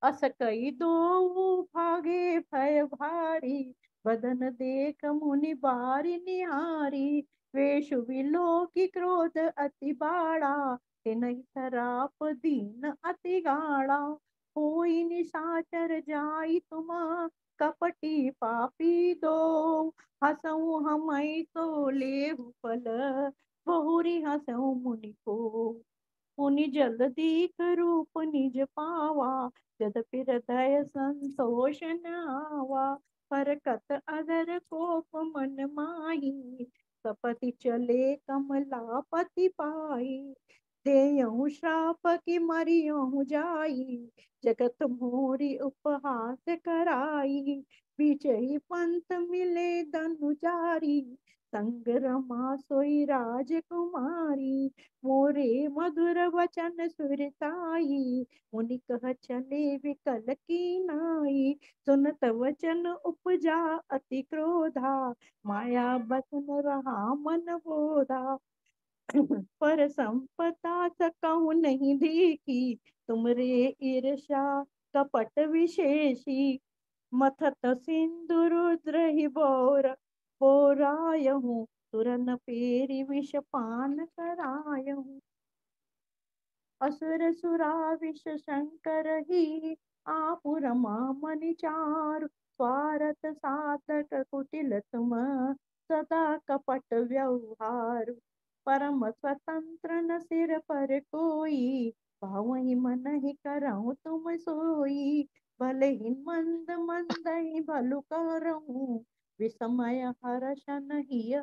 अस कई दो भागे भय भारी, बदन देख मुनि बारी निहारी, वेश विलो की क्रोध अति बाड़ा, तिनहि सराप दीन अति गाढ़ा, कोई निशाचर जाई तुम कपटी पापी दो, हसऊ हमई तो लेहु फल, बहुरी हसऊ मुनि को, मुनि जल्दी रूप निज पावा, यद्यपि हृदय संतोष न आवा, फरकत अगर कोप मन माही, सपति चले कमलापति पाई, देयहु श्राप की मरियहु जाई, जगत मोरी उपहास कराई, बीचहि पंथ मिले धनुजारी, संग रमा सोई राजकुमारी, मोरे मधुर वचन सुरताई, मुनि कह चले विकल की नाई, सुनत वचन उपजा अति क्रोधा, माया बस न रहा मन बोधा, पर संपदा सकहु नहीं देखी, तुमरे ईर्षा कपट विशेषी, मथत सिंधु रुद्र ही बोरायहूँ, तुरन पेरी विष पान करायहूँ, असुर सुरा विष शंकर ही, आपु रमा मनि चारु, स्वारथ साधक कुटिल तुम, सदा कपट व्यवहार, परम स्वतंत्र न सिर पर कोई, पावहि मन ही करहु तुम सोई, भले ही मंद मंद ही भलु करहु, विस्मय हर्ष नहीं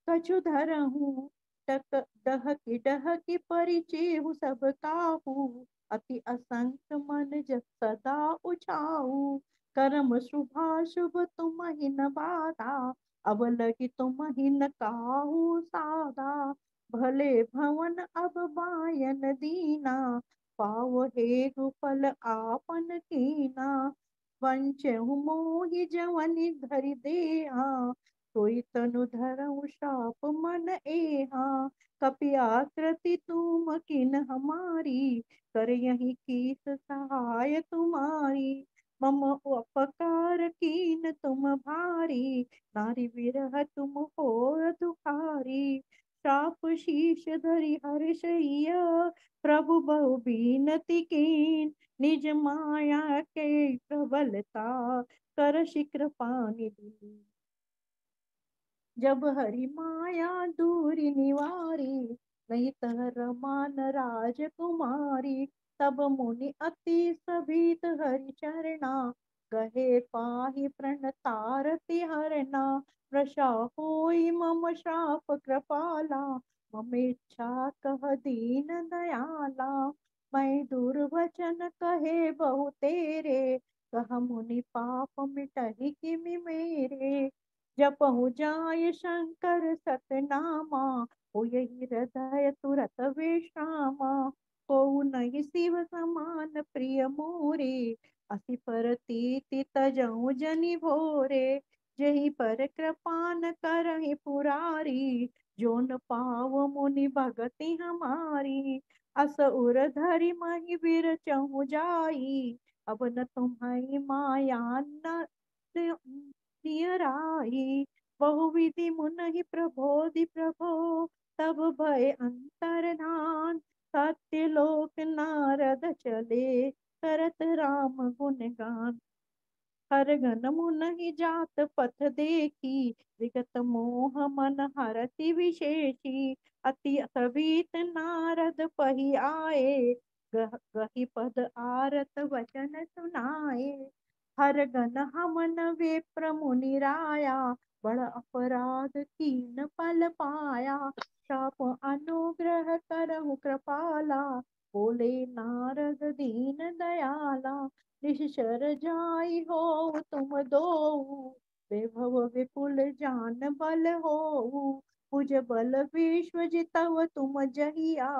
कछु धरहु, टक डहकी परिचेहु सब काहू, अति असंख मन जब सदा उछाऊ, करम शुभाशुभ तुम ही न बाधा, अब लगी तुम ही न काहू साधा, भले भवन अब बायन दीना, पाव हे फल आपन कीना, वंचहु मोहि जवनि धरि देहा, सोई तनु धरऊ शाप मन एहा, कपि आकृति तुम किन हमारी, कर यही कीस सहाय तुम्हारी, मम उपकार कीन तुम भारी, नारी विरह तुम हो दुखारी, शाप शीश धरि हर्षैया, प्रभु बहु बीनति कीन, निज माया के प्रबलता कर शीघ्र पानी दी, जब हरि माया दूरी निवारी, नहीं तह रमान राजकुमारी, तब मुनि अति सभीत हरि चरणा, गहे पाहि प्रणतारति हरना, वृषा होई मम श्राप कृपाला, मम इच्छा कह दीन दयाला, मैं दुर्वचन कहे बहु तेरे, कह मुनि पाप मिटहि किमि मेरे, जपहु जाय शंकर सतनामा, हो यही हृदय तुरत विश्रामा, को नहीं शिव समान प्रिय मोरे, असी परतीति तजऊ जनि भोरे, जही पर कृपा न करहि पुरारी, जो न पाव मुनि भगति हमारी, अस उर धरि महि बिरचहु जाई, अब न तुम्हारी माया न नियराई, बहुविधि मुनहि प्रबोधि प्रभो, तब भय अंतर्धान, सत्य लोक नारद चले, करत राम गुण गान, हर घन मुनहि जात पथ देखी, विगत मोह मन हरति विशेषी, अति सवित नारद पही आए, गहि पद आरत वचन सुनाए, हर घन हमन विप्र मुनि राया, बड़ अपराध कीन पल पाया, शाप अनुग्रह करहु कृपाला, बोले नारद दीन दयाला, निश्चर जाई हो तुम दो, वैभव विपुल जान बल हो, भुज बल विश्व जितव तुम जहिया,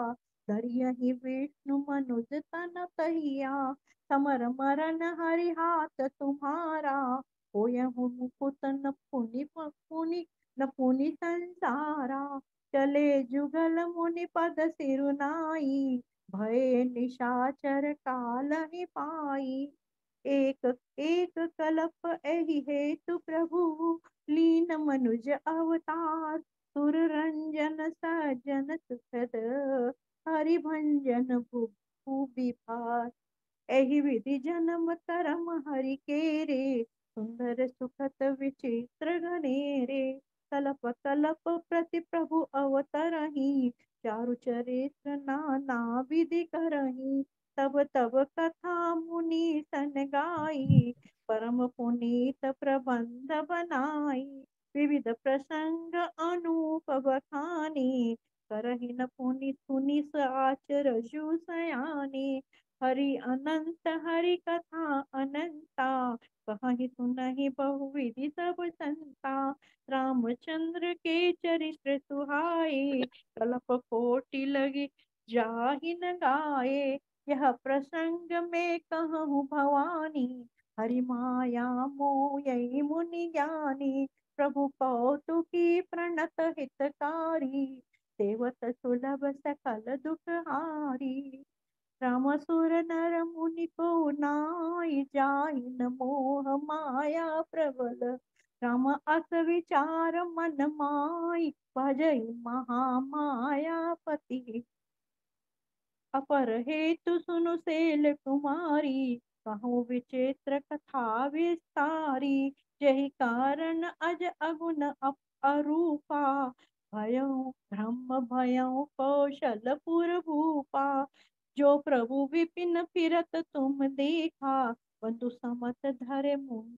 धरियहि विष्णु मनुज तन कहिया, समर मरन हरि हाथ तुम्हारा, होयहु मुकुत न पुनि संसारा, चले जुगल मुनि पद सिरुनाई, भय निशाचर काल ही पाई, एक एक कलप एहि हेतु प्रभु, लीन मनुज अवतार, सुर रंजन सज्जन सुखद, हरि भंजन भूपि भार, एहि विधि जन्म कर्म हरि केरे, सुंदर सुखत विचित्र घनेरे, कलप कलप प्रति प्रभु अवतरही, चारु चरित्र नाना विधि करही, तब तब कथा मुनि सन गाई, परम पुनीत प्रबंध बनाई, विविध प्रसंग अनूप बखानी, करहि न पुनि सुनि साचर जु सयानी, हरि अनंत हरि कथा अनंता, कहीं सुनहि बहुविधि सब संता, रामचंद्र के चरित्र सुहाए, कलप कोटि लगी जाहि न गाए, यह प्रसंग में कहूँ भवानी, हरि माया मोहि मुनि ज्ञानी, प्रभु कौतुकी प्रणत हितकारी, सेवत सुलभ सकल दुख हारी, राम सुर नर मुनि को नाई, जाहि न मोह माया प्रबल, राम अस विचार मन माई, भजई महामायापति, अपर हेतु सुनु सेल कुमारी, कहूँ विचित्र कथा विस्तारी, जहि कारण अज अगुन अरूपा, भयउ ब्रह्म भयउ कौशलपुर भूपा, जो प्रभु विपिन फिरत तुम देखा, बंधु समत धरे मुनि,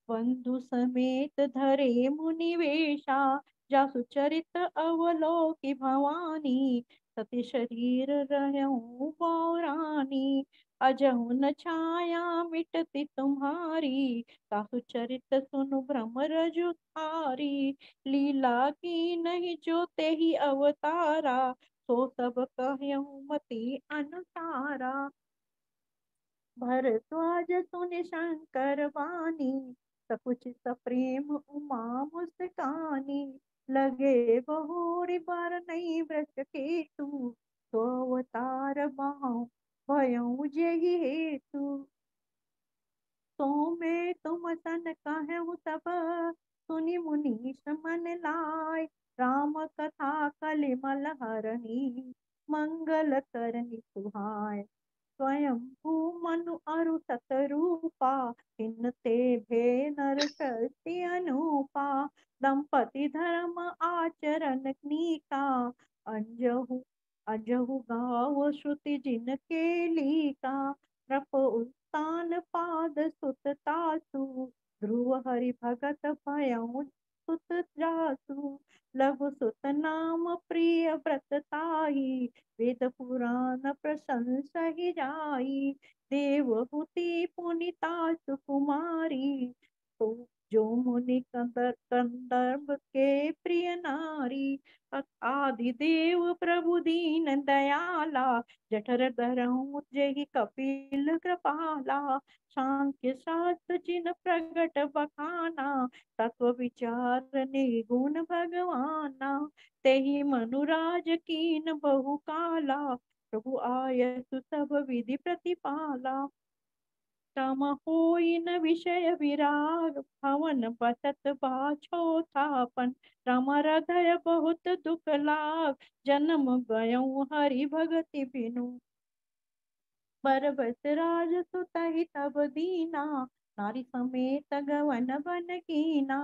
बंधु समेत धरे मुनि वेशा, जासु चरित अवलोकि भवानी, सती शरीर रहूं पौरानी, अजहु न छाया मिटती तुम्हारी, तासु चरित सुनु भ्रम रजुधारी, लीला की नहीं जो ते ही अवतारा, सो सब कहूँ मति अनुसारा। भरद्वाज सुनि शंकर वाणी, सकुच सप्रेम उमा मुस्कानी, लगे बहुरी बार नहीं व्रत केतु, तो अवतार बहु भयउ जेहि हेतु। तो मैं तुम सन कहूँ सब, सुनि मुनीश मन लाय, राम कथा कलिमल हरणी, मंगल करनी सुहाय। स्वयं मनु अरु सतरूपा, इनते भे नर शक्ति अनूपा, दंपति धर्म आचरण नीका, अंजहु अजहु गाव श्रुति जिनके लीका, रप उत्तान पाद सुत तासु, ध्रुव हरि भगत भयउ सुत जासु, लघु सुत नाम प्रिय व्रत ताही, वेद पुराण प्रशंसा ही जाई, देवहूति पुनिता सुकुमारी, तो जो मुनि कंदर्प के प्रिय नारी, आदि देव प्रभु दीन दयाला, जठर धरऊं जेहि कपिल कृपाला, सांख्य शास्त्र जिन प्रगट बखाना, तत्व विचार निर्गुण भगवाना, तेहि मनुराज कीन बहु काला, प्रभु आयसु सब विधि प्रतिपाला। तम होई न विषय विराग, भवन बसत बाछो थापन, राम हृदय बहुत दुख लाग, जन्म गयऊ हरि भगति बिनु, बरबस राज सुतहि तब दीना, नारी समेत गवन बन कीना,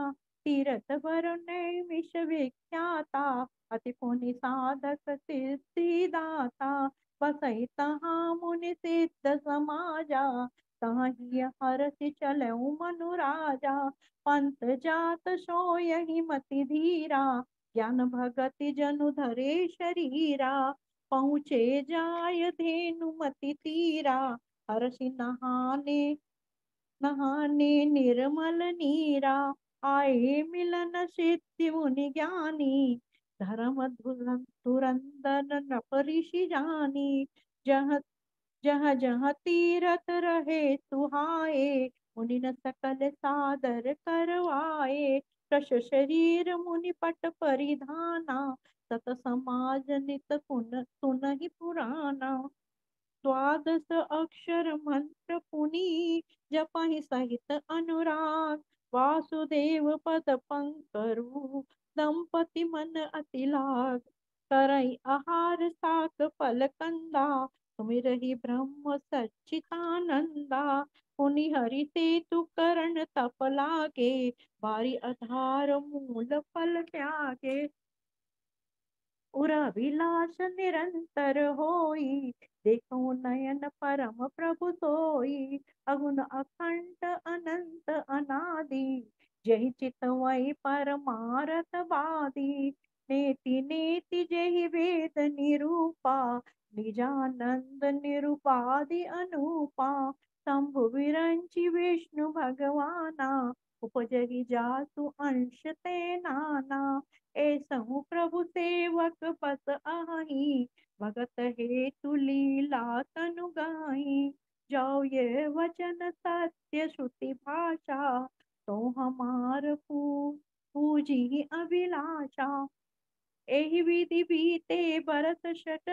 तीरथ वरुण विष विख्याता, अति पुनि साधक सिद्धि दाता, बसई तहाँ मुनि सिद्ध समाजा, ताहि हरषि चलऊ मनु राजा, पंत जात सो यही मति धीरा, ज्ञान भगति जनु धरे शरीरा, पहुँचे जाय धेनु मति तीरा, हर्षि नहाने नहाने निर्मल नीरा, आए मिलन सिद्धि मुनि ज्ञानी, धर्म धुरंधर नृप ऋषि जानी, जह जहाँ जहाँ तीरथ रहे सुहाए, मुनि न सकल सादर करवाए, प्रश शरीर मुनि पट परिधाना, सत समाज नित सुनहि पुराना, द्वादश अक्षर मंत्र पुनि, जपहि सहित अनुराग, वासुदेव पद पंकरु, दंपति मन अति लाग, करई आहार साक फल कंदा, सुमिरहि ब्रह्म सच्चिदानंदा, पुनि हरि सेतु करण तप लागे, बारी आधार मूल फल त्यागे, उराभिलाष निरंतर होई, देखो नयन परम प्रभु सोई, अगुण अखंड अनंत अनादि, जहि चितवै परमारथ बादी, नेति नेति जहि वेद निरूपा, निजानंद निरूपादि अनूपा, शंभु विरंचि विष्णु भगवाना, उपजहि जासु अंश ते नाना, ऐसहु प्रभु सेवक बस आही, भगत हेतु लीला तनु गाई, जाओ ये वचन सत्य श्रुति भाषा, तो हमार पूजी अभिलाषा, एहि विधि बीते बरस शत,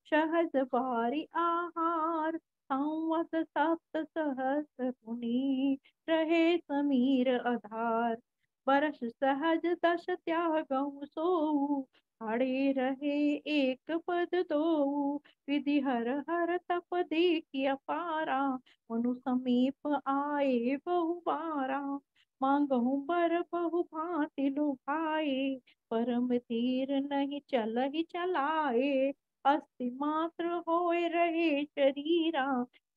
सहज बारी आहार, संवत सप्त सहस्र पुनि, रहे समीर आधार, बरस सहज दश त्यागहु सोऊ, खड़े रहे एक पद दो, विधि हर हर तप देखि अपारा, मनु समीप आए बहु बारा, मांगहु बर बहु भांति लुभाए, परम धीर नहीं चलहि चलाए, अस्थि मात्र होए रहे शरीरा,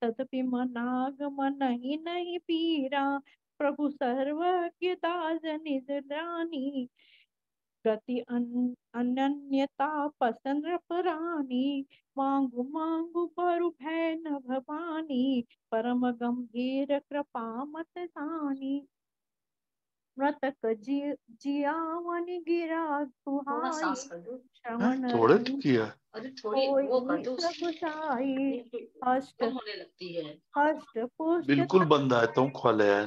तदपि मनागमन ही नहीं पीरा। प्रभु सर्वज्ञ दास निज जानी, गति अनन्यता पसंद पुरानी। मांगु मांगु बरु भय न भवानी, परम गंभीर कृपा मत सानी। मृतक जियावन गिरा सुहाई, श्रवण थोड़े तो रंग किया। होई सब साई। हष्ट हष्ट पुष्ट बिल्कुल बंद है तुम खोले हैं।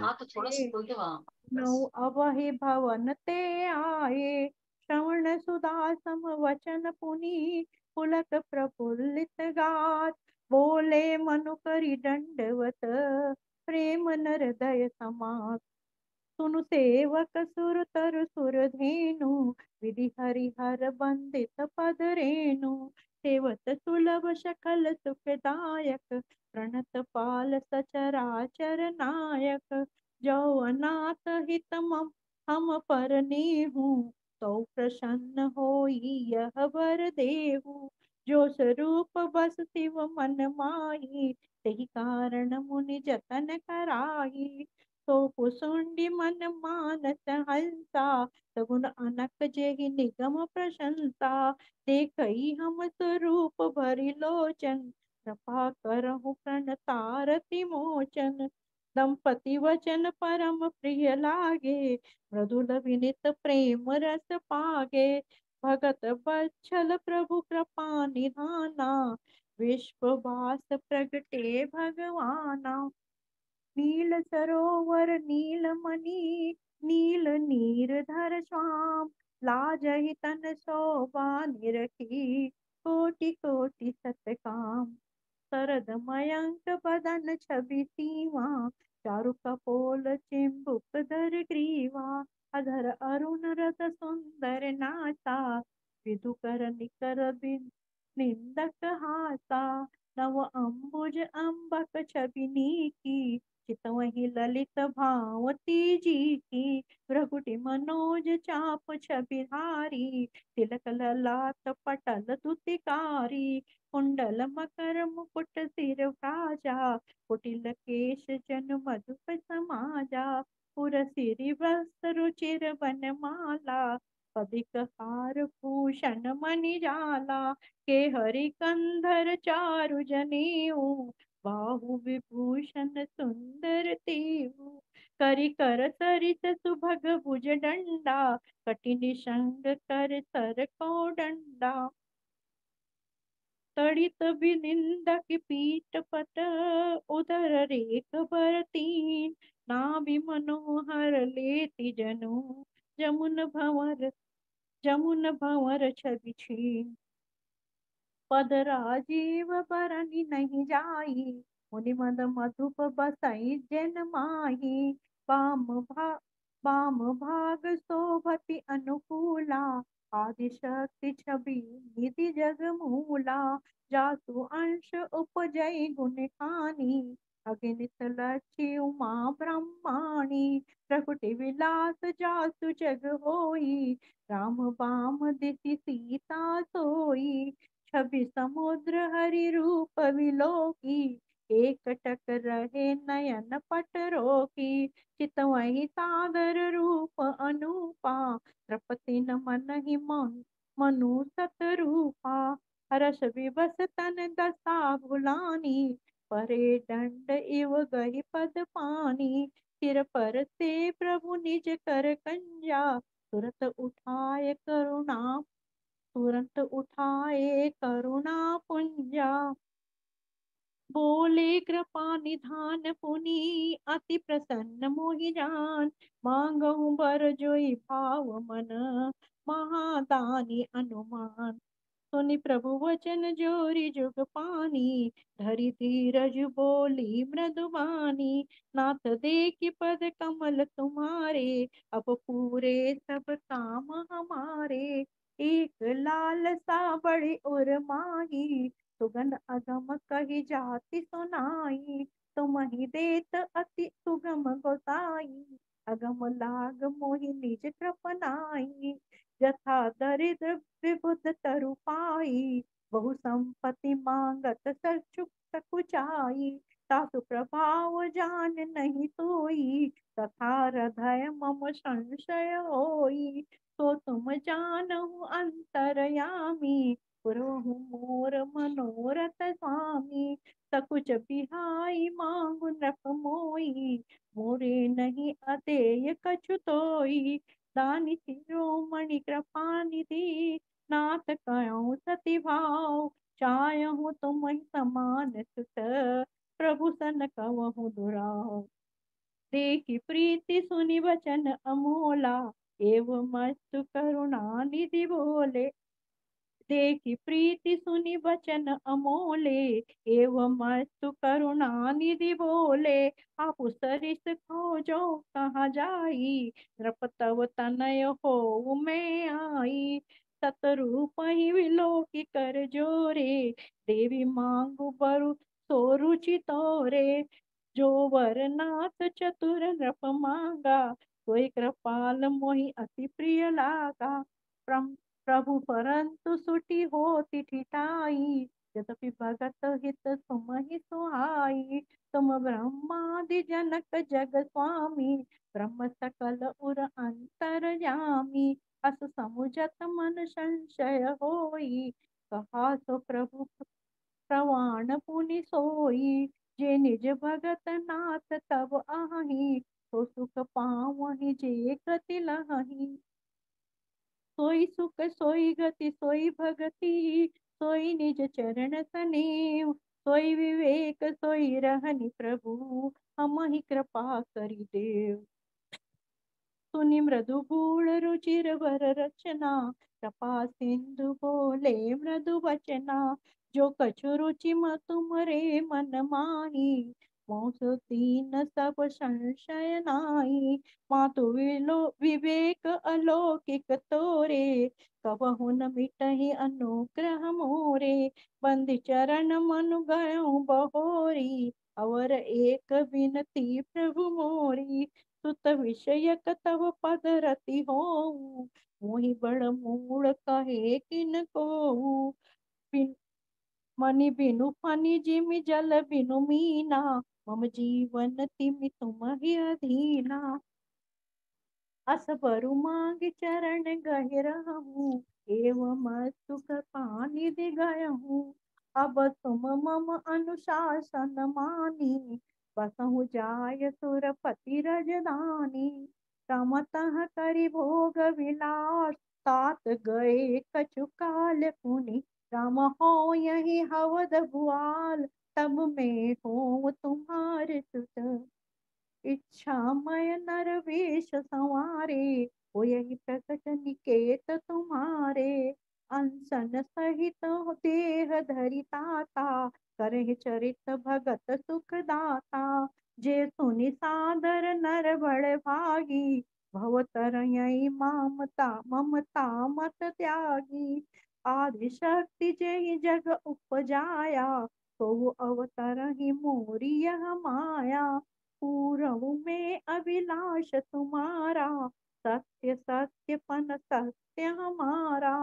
नौ अवहि भवन ते आए, श्रवण सुधा सम वचन पुनि। पुलक प्रफुल्लित गात, बोले मनु करि दंडवत। प्रेम नर हृदय समात, सुनु सेवक सुर तर सुर धेनु। विधि हरिहर बंदित पद रेणु, सेवत सुलभ सकल सुखदायक। प्रणत पाल सचराचर नायक, जो अनाथ हित हम पर नेहु। तो प्रसन्न होई यह वर देहु, जो स्वरूप बस शिव मन माही। तेहि कारण मुनि जतन कराई, तो कुसुंडी मन मानस हंसा। सगुन अनक जेहि निगम प्रशंसा, देखई हम स्वरूप भरि लोचन। कृपा करहु प्रणतारति मोचन, दंपति वचन परम प्रिय लागे। मृदुल विनित प्रेम रस पागे, भगत वत्सल प्रभु कृपा निधाना। विश्ववास प्रगटे भगवाना, नील सरोवर नील मणि। नील नीरधर श्याम, लाजहि तन शोभा निरखी। कोटि कोटि सतकाम, सरद मयंक बदन छवि सीमा। चारु कपोल चिंबुक धर ग्रीवा, अधर अरुण रत सुंदर नासा। विधुकर निकर निंदक हासा, नव अंबुज अम्बक छवि नीकी। चितवहि ललित भावती जी की, भ्रगुटि मनोज चाप छवि हारी। तिलक ललाट पटल दुतिकारी, कुंडल मकर मुकुट सिर भाजा। कुटिल केश जन मधुप समाजा, पुर सिरि वस्त्र रुचिर बनमाला। पदिक हार भूषण मणि जाला, के हरि कंधर चारु जनेऊ। बाहु विभूषण सुंदर तेऊ, करि कर सरित सुभग भुज दंडा। कठिन संग कर सर को दंडा, तड़ित विनिंदक पीठ पट। उदर रेख बर तीन, नाभि मनोहर लेति जनु। जमुन भंवर छवि छीन, पद राजीव बरनि नहीं जाई। मुनि मद मधुप बसई जन माही, बाम भाग शोभति अनुकूला। आदि शक्ति छवि निधि जग मूला, जासु अंश उपजई गुण खानी। अगणित लक्ष्य उमा ब्रह्माणी, प्रकुटि विलास जासु जग होई। राम बाम दिसि सीता सोई, छवि समुद्र हरि रूप विलोकी। एक टक रहे नयन पट रोकी, चितवहि सादर रूप अनूपा। तृपति न मनहि मनु सत रूपा, हरष विवस तन दशा भुलानी। परे दंड इव गहि पद पानी, सिर पर से प्रभु निज कर कंजा। तुरंत उठाए करुणा पुंजा। बोले कृपा निधान पुनि, अति प्रसन्न मोहि जान। मांगहु बर जोई भाव मन, महादानी अनुमान। सुनि प्रभु वचन जोरी जुग पानी, धरि धीरज बोली मृदुबानी। नाथ देखि पद कमल तुम्हारे, अब पूरे सब काम हमारे। एक लालसा बड़ी उर माही, सुगंध अगम कही जाति सुनाई। तुमहि देत अति सुगम गोसाई, अगम लाग मोहि निज कृपनाई। जथा दरिद्र विबुध तरु पाई, बहु संपत्ति मांगत सचुक सकुचाई, तासु प्रभाव जान नहीं सोई, तथा हृदय मम संशय होई। तो तुम जानहु अंतरयामी, पुरहु मोर मनोरथ स्वामी। सकुच बिहाई मांगु नृप मोई, मोरे नहीं अदेय कछु तोई। दानि शिरोमणि कृपा निधि, नाथ कयो सति भाव। चाहूँ तुम ही समान सुत, प्रभु सन कवहु दुराव। देखी प्रीति सुनि वचन अमोला, एवं मस्तु करुणा निधि बोले। देखी प्रीति सुनि वचन अमोले, एवं मस्तु करुणा निधि बोले। आपु सरिस खोजो कहाँ जाई, नृप तव तनय हो मैं आई। सतरूप ही विलोकी कर जोरे, देवी मांगु बरु सो रुचि तोरे। जो वर नाथ चतुर नृप मांगा, सोई कृपाल मोहि अति प्रिय लागा। प्रभु परंतु सुटी होती ठिठाई, यद्यपि भगत हित तुम ही सुहाई। तुम ब्रह्मादि जनक जग स्वामी, ब्रह्म सकल उर अंतरयामी। अस समुझत मन संशय होई, कहा सो प्रभु प्रवाण पुनि सोई। जे निज भगत नाथ तब आही, तो सुख पावहि जे गति लहही। सोई सुख सोई गति सोई भगति, सोई निज चरण सनेव। सोई विवेक सोई रहनि प्रभु, हमहि कृपा करि देव। सुनि मृदु गूढ़ रुचिर वर रचना, कृपा सिंधु बोले मृदु वचना। जो कछु रुचि तुमरे मन माही, मोसु दीन सब संशय नाई। मातु विवेक अलौकिक तोरे, कबहु न मिटहि अनुग्रह मोरे। बंदी चरण मनु गयो बहोरी, अवर एक बिनती प्रभु मोरी। सुत विषयक तव पद रति होऊ, मोहि बड़ मूढ़ कहे किन कोऊ। मनि बिनु फनि जिमि जल बिनु मीना, मम जीवन तिमि तुम ही अधीना। अस बरु मांग चरण गहि रहूं, एवं सुख पानी दि गयहूँ। अब तुम मम अनुशासन मानी, बसहु जाय सुरपति रजधानी। तमतः करि भोग विलास, तात गए कछु काल पुनि। राम हो यही हवद भुआल, तब मैं हो तुम्हारे सुत। इच्छामय नर वेश संवारे, हो यही प्रकट निकेत तुम्हारे। अनसन सहित देह धरि ताता, करहि चरित भगत सुख दाता। जे सुनि सादर नर बड़ भागी, भव तरयई ममता मत त्यागी। आदि शक्ति जेहि जग उपजाया, तो अवतरहि मोरी यह माया। पूरव में अभिलाष तुम्हारा, सत्य सत्य पन सत्य हमारा।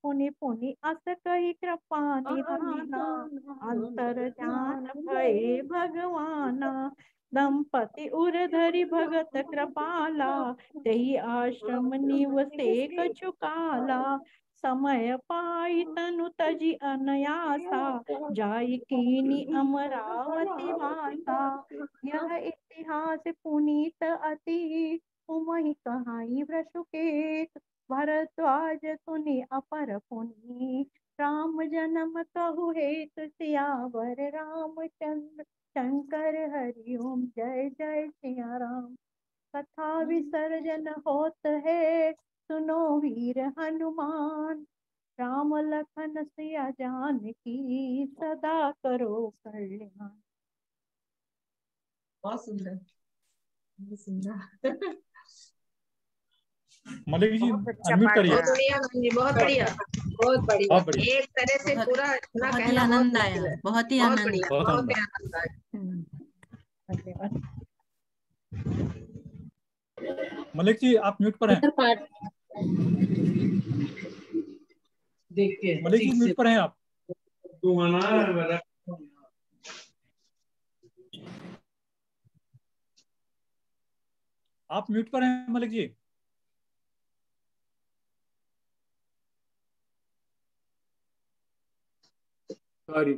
पुनि पुनि अस कही कृपा निधाना, अंतर ध्यान भये भगवाना। दंपति उर धरि भगत कृपाला, तेहि आश्रम निवसे कछु काला। समय पाई तनु तजि अनयासा, जाई कीनी अमरावती वासा। यह इतिहास पुनीत अति, उमहि कहाई वृषुकेत। भरद्वाज सुनि अपर पुनि, राम जन्म कहु हेतु सियावर रामचंद्र। शंकर हरि ओम जय जय सिया राम। कथा विसर्जन होत है, सुनो वीर हनुमान। राम लखन सिया जानकी, सदा करो कल्याण। बहुत सुंदर, बहुत सुंदर। मलिक जी बहुत अच्छा अनम्यूट पाठ करिए। था। बहुत बढ़िया मैम जी, बहुत बढ़िया, बहुत बढ़िया। बहुत बढ़िया। एक तरह से बहुत पूरा इतना बहुत ही कहना बहुत आनंद मुश्किल आया, है। बहुत ही बहुत आनंद बढ़िया, बहुत बहुत आनंद ही आनंद आया। धन्यवाद। मलिक जी आप म्यूट पर हैं। देख के मलिक जी ठीक से म्यूट पर हैं आप। आप म्यूट पर हैं मलिक जी। सॉरी,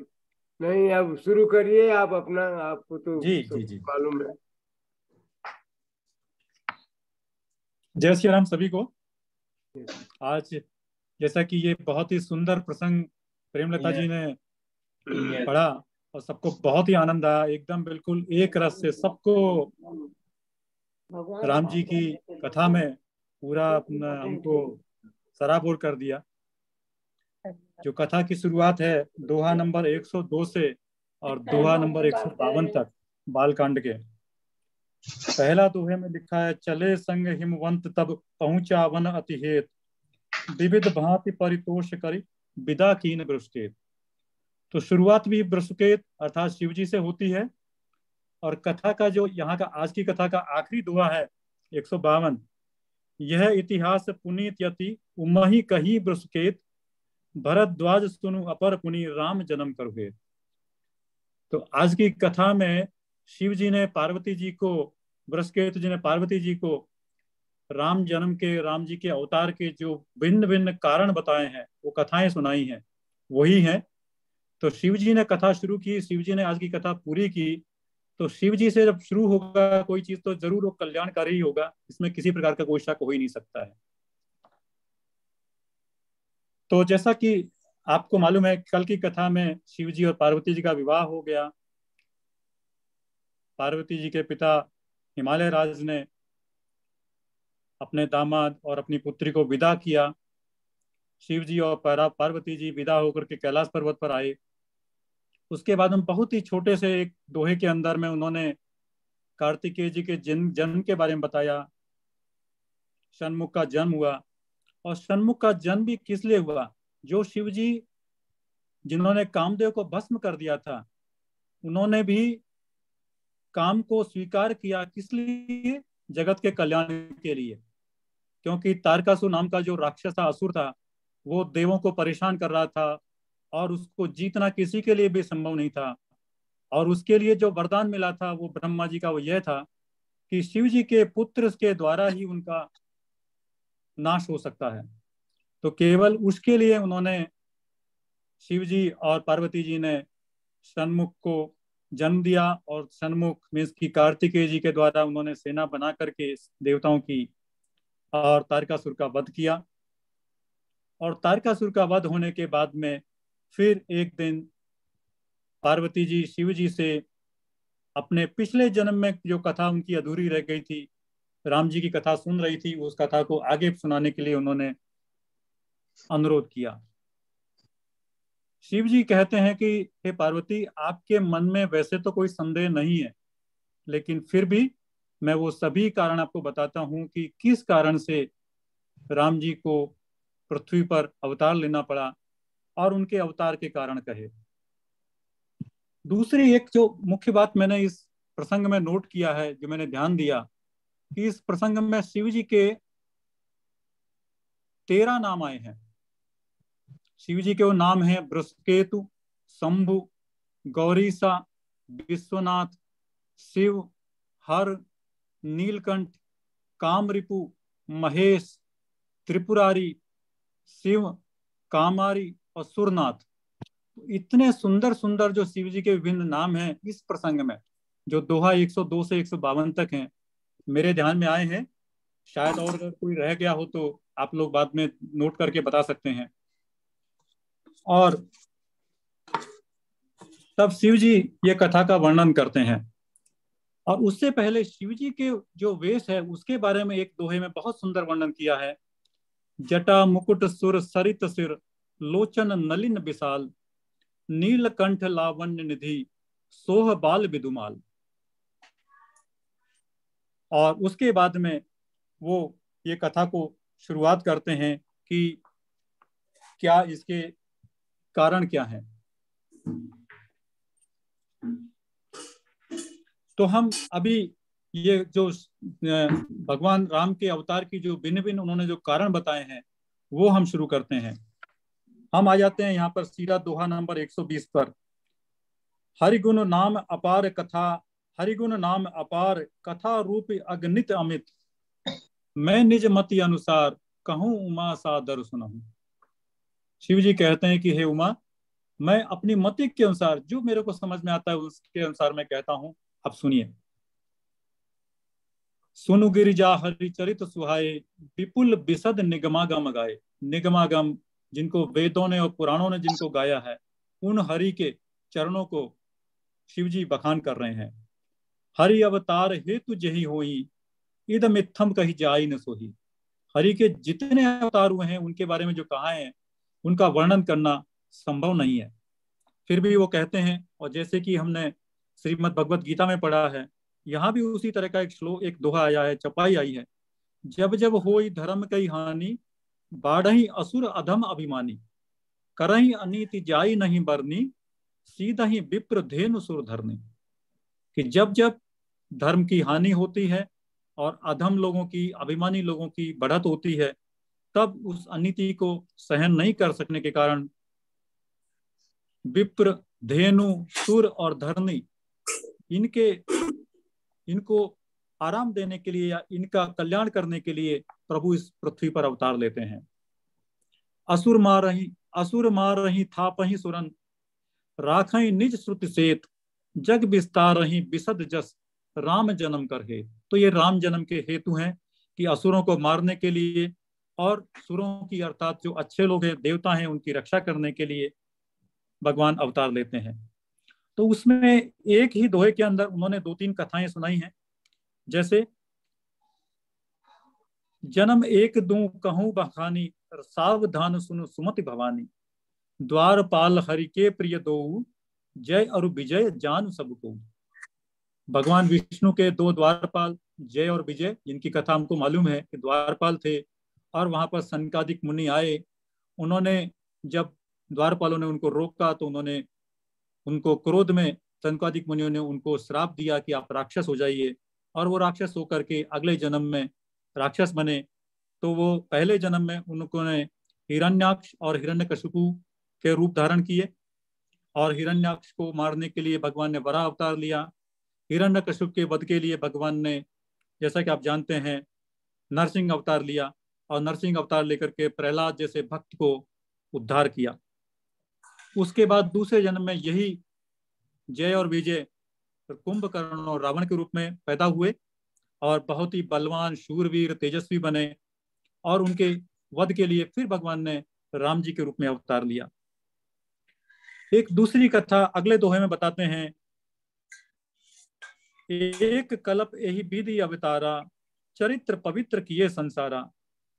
नहीं अब शुरू करिए आप अपना, आपको तो जी सब जी जी। मालूम है। जय श्री राम सभी को। आज जैसा कि ये बहुत ही सुंदर प्रसंग प्रेमलता जी ने पढ़ा और सबको बहुत ही आनंद आया, एकदम बिल्कुल एक रस से सबको राम जी की कथा में पूरा अपना हमको सराबोर कर दिया। जो कथा की शुरुआत है दोहा नंबर 102 से और दोहा नंबर 152 तक बालकांड के। पहला दोहे में लिखा है, चले संग हिमवंत तब पहुंचा वन अतिहेत, विविध भांति परितोष करी विदा कीन वृषकेत। तो शुरुआत भी वृषकेत अर्थात शिव जी से होती है। और कथा का जो यहाँ का आज की कथा का आखिरी दोहा है 152, यह इतिहास पुनीत यति उमहि कही वृषकेत, भरद्वाज सुनु अपर पुनि राम जन्म करुगे। तो आज की कथा में शिव जी ने पार्वती जी को, वृषकेत जी ने पार्वती जी को राम जन्म के, राम जी के अवतार के जो भिन्न भिन्न कारण बताए हैं, वो कथाएं सुनाई हैं, वही हैं। तो शिव जी ने कथा शुरू की, शिव जी ने आज की कथा पूरी की। तो शिव जी से जब शुरू होगा कोई चीज तो जरूर वो कल्याणकारी ही होगा, इसमें किसी प्रकार का कोई शक हो ही नहीं सकता है। तो जैसा कि आपको मालूम है, कल की कथा में शिव जी और पार्वती जी का विवाह हो गया। पार्वती जी के पिता हिमालय राज ने अपने दामाद और अपनी पुत्री को विदा किया। शिव जी और पार्वती जी विदा होकर के कैलाश पर्वत पर आए। उसके बाद हम बहुत ही छोटे से एक दोहे के अंदर में उन्होंने कार्तिकेय जी के जन्म के बारे में बताया। षणमुख का जन्म हुआ, और षणमुख का जन्म भी किस लिए हुआ? जो शिव जी जिन्होंने कामदेव को भस्म कर दिया था, उन्होंने भी काम को स्वीकार किया। किस लिए? जगत के कल्याण के लिए। क्योंकि तारकासुर नाम का जो राक्षस था, असुर था, वो देवों को परेशान कर रहा था और उसको जीतना किसी के लिए भी संभव नहीं था। और उसके लिए जो वरदान मिला था वो ब्रह्मा जी का, वो यह था कि शिव जी के पुत्र के द्वारा ही उनका नाश हो सकता है। तो केवल उसके लिए उन्होंने, शिव जी और पार्वती जी ने षणमुख को जन्म दिया। और षणमुख मीन्स की कार्तिकेय जी के द्वारा उन्होंने सेना बना करके देवताओं की और तारकासुर का वध किया। और तारकासुर का वध होने के बाद में फिर एक दिन पार्वती जी शिव जी से अपने पिछले जन्म में जो कथा उनकी अधूरी रह गई थी, राम जी की कथा सुन रही थी, उस कथा को आगे सुनाने के लिए उन्होंने अनुरोध किया। शिव जी कहते हैं कि हे पार्वती, आपके मन में वैसे तो कोई संदेह नहीं है, लेकिन फिर भी मैं वो सभी कारण आपको बताता हूं कि किस कारण से राम जी को पृथ्वी पर अवतार लेना पड़ा और उनके अवतार के कारण कहे। दूसरी एक जो मुख्य बात मैंने इस प्रसंग में नोट किया है, जो मैंने ध्यान दिया, कि इस प्रसंग में शिव जी के 13 नाम आए हैं। शिव जी के वो नाम है वृषकेतु, शंभु, गौरीसा, विश्वनाथ, शिव, हर, नीलकंठ, कामरिपु, महेश, त्रिपुरारी, शिव, कामारी और सुरनाथ। इतने सुंदर सुंदर जो शिव जी के विभिन्न नाम हैं इस प्रसंग में, जो दोहा 102 से 152 तक हैं, मेरे ध्यान में आए हैं। शायद और अगर कोई रह गया हो तो आप लोग बाद में नोट करके बता सकते हैं। और तब शिव जी ये कथा का वर्णन करते हैं। और उससे पहले शिव जी के जो वेश है उसके बारे में एक दोहे में बहुत सुंदर वर्णन किया है। जटा मुकुट सुर सरित सिर, लोचन नलिन विशाल, नीलकंठ लावण्य निधि, सोह बाल विदुमाल। और उसके बाद में वो ये कथा को शुरुआत करते हैं कि क्या इसके कारण क्या है। तो हम अभी ये जो भगवान राम के अवतार की जो भिन्न भिन्न उन्होंने जो कारण बताए हैं वो हम शुरू करते हैं। हम आ जाते हैं यहाँ पर सीरा दोहा नंबर 120 पर। हरिगुण नाम अपार कथा, हरिगुण नाम अपार कथा रूप अगणित अमित, मैं निज मति अनुसार कहूँ उमा सादर सुनहूं। शिव जी कहते हैं कि हे उमा, मैं अपनी मति के अनुसार जो मेरे को समझ में आता है उसके अनुसार मैं कहता हूं, अब सुनिए। सुनु गिरिजा हरिचरित सुहाए, विपुल विशद निगमागम गाए। निगमागम जिनको वेदों ने और पुराणों ने जिनको गाया है, उन हरि के चरणों को शिव जी बखान कर रहे हैं। हरि अवतार हेतु जही होई, इदम इत्थम कही जाई न सोही। हरि के जितने अवतार हुए हैं उनके बारे में जो कहा है उनका वर्णन करना संभव नहीं है। फिर भी वो कहते हैं, और जैसे कि हमने श्रीमद् भगवत गीता में पढ़ा है, यहाँ भी उसी तरह का एक श्लोक, एक दोहा आया है, चपाई आई है। जब जब होई धर्म कई हानि, बाढ़ही असुर अधम अभिमानी, करही अनीति जाई नहीं बरनी, सीधा ही विप्र धेनु सुर धरनी। कि जब जब धर्म की हानि होती है और अधम लोगों की, अभिमानी लोगों की बढ़त होती है, तब उस अनीति को सहन नहीं कर सकने के कारण विप्र, धेनु, सुर और धरनी इनको आराम देने के लिए या इनका कल्याण करने के लिए प्रभु इस पृथ्वी पर अवतार लेते हैं। असुर मार रही थापहि सुरन, राखई निज श्रुति सेत, जग विस्तार रही विशद जस, राम जन्म कर हेतु। तो ये राम जन्म के हेतु हैं कि असुरों को मारने के लिए और सुरों की अर्थात जो अच्छे लोग हैं, देवता हैं, उनकी रक्षा करने के लिए भगवान अवतार लेते हैं। तो उसमें एक ही दोहे के अंदर उन्होंने 2-3 कथाएं सुनाई हैं। जैसे जन्म एक दूं कहूं बखानी, सावधान सुनो सुमति भवानी, द्वारपाल हरि के प्रिय दो, जय और विजय जान सबको। भगवान विष्णु के 2 द्वारपाल जय और विजय, जिनकी कथा हमको मालूम है कि द्वारपाल थे और वहां पर सनकादिक मुनि आए। उन्होंने जब द्वारपालों ने उनको रोका तो उन्होंने उनको क्रोध में, सनकादिक मुनियों ने उनको श्राप दिया कि आप राक्षस हो जाइए, और वो राक्षस होकर के अगले जन्म में राक्षस बने। तो वो पहले जन्म में उन्होंने हिरण्याक्ष और हिरण्यकशिपु के रूप धारण किए, और हिरण्याक्ष को मारने के लिए भगवान ने वराह अवतार लिया। हिरण्यकशिपु के वध के लिए भगवान ने, जैसा कि आप जानते हैं, नरसिंह अवतार लिया, और नरसिंह अवतार लेकर के प्रहलाद जैसे भक्त को उद्धार किया। उसके बाद दूसरे जन्म में यही जय और विजय कुंभकर्ण और रावण के रूप में पैदा हुए और बहुत ही बलवान, शूरवीर, तेजस्वी बने, और उनके वध के लिए फिर भगवान ने राम जी के रूप में अवतार लिया। एक दूसरी कथा अगले दोहे में बताते हैं, एक कल्प यही विधि अवतारा, चरित्र पवित्र किए संसारा,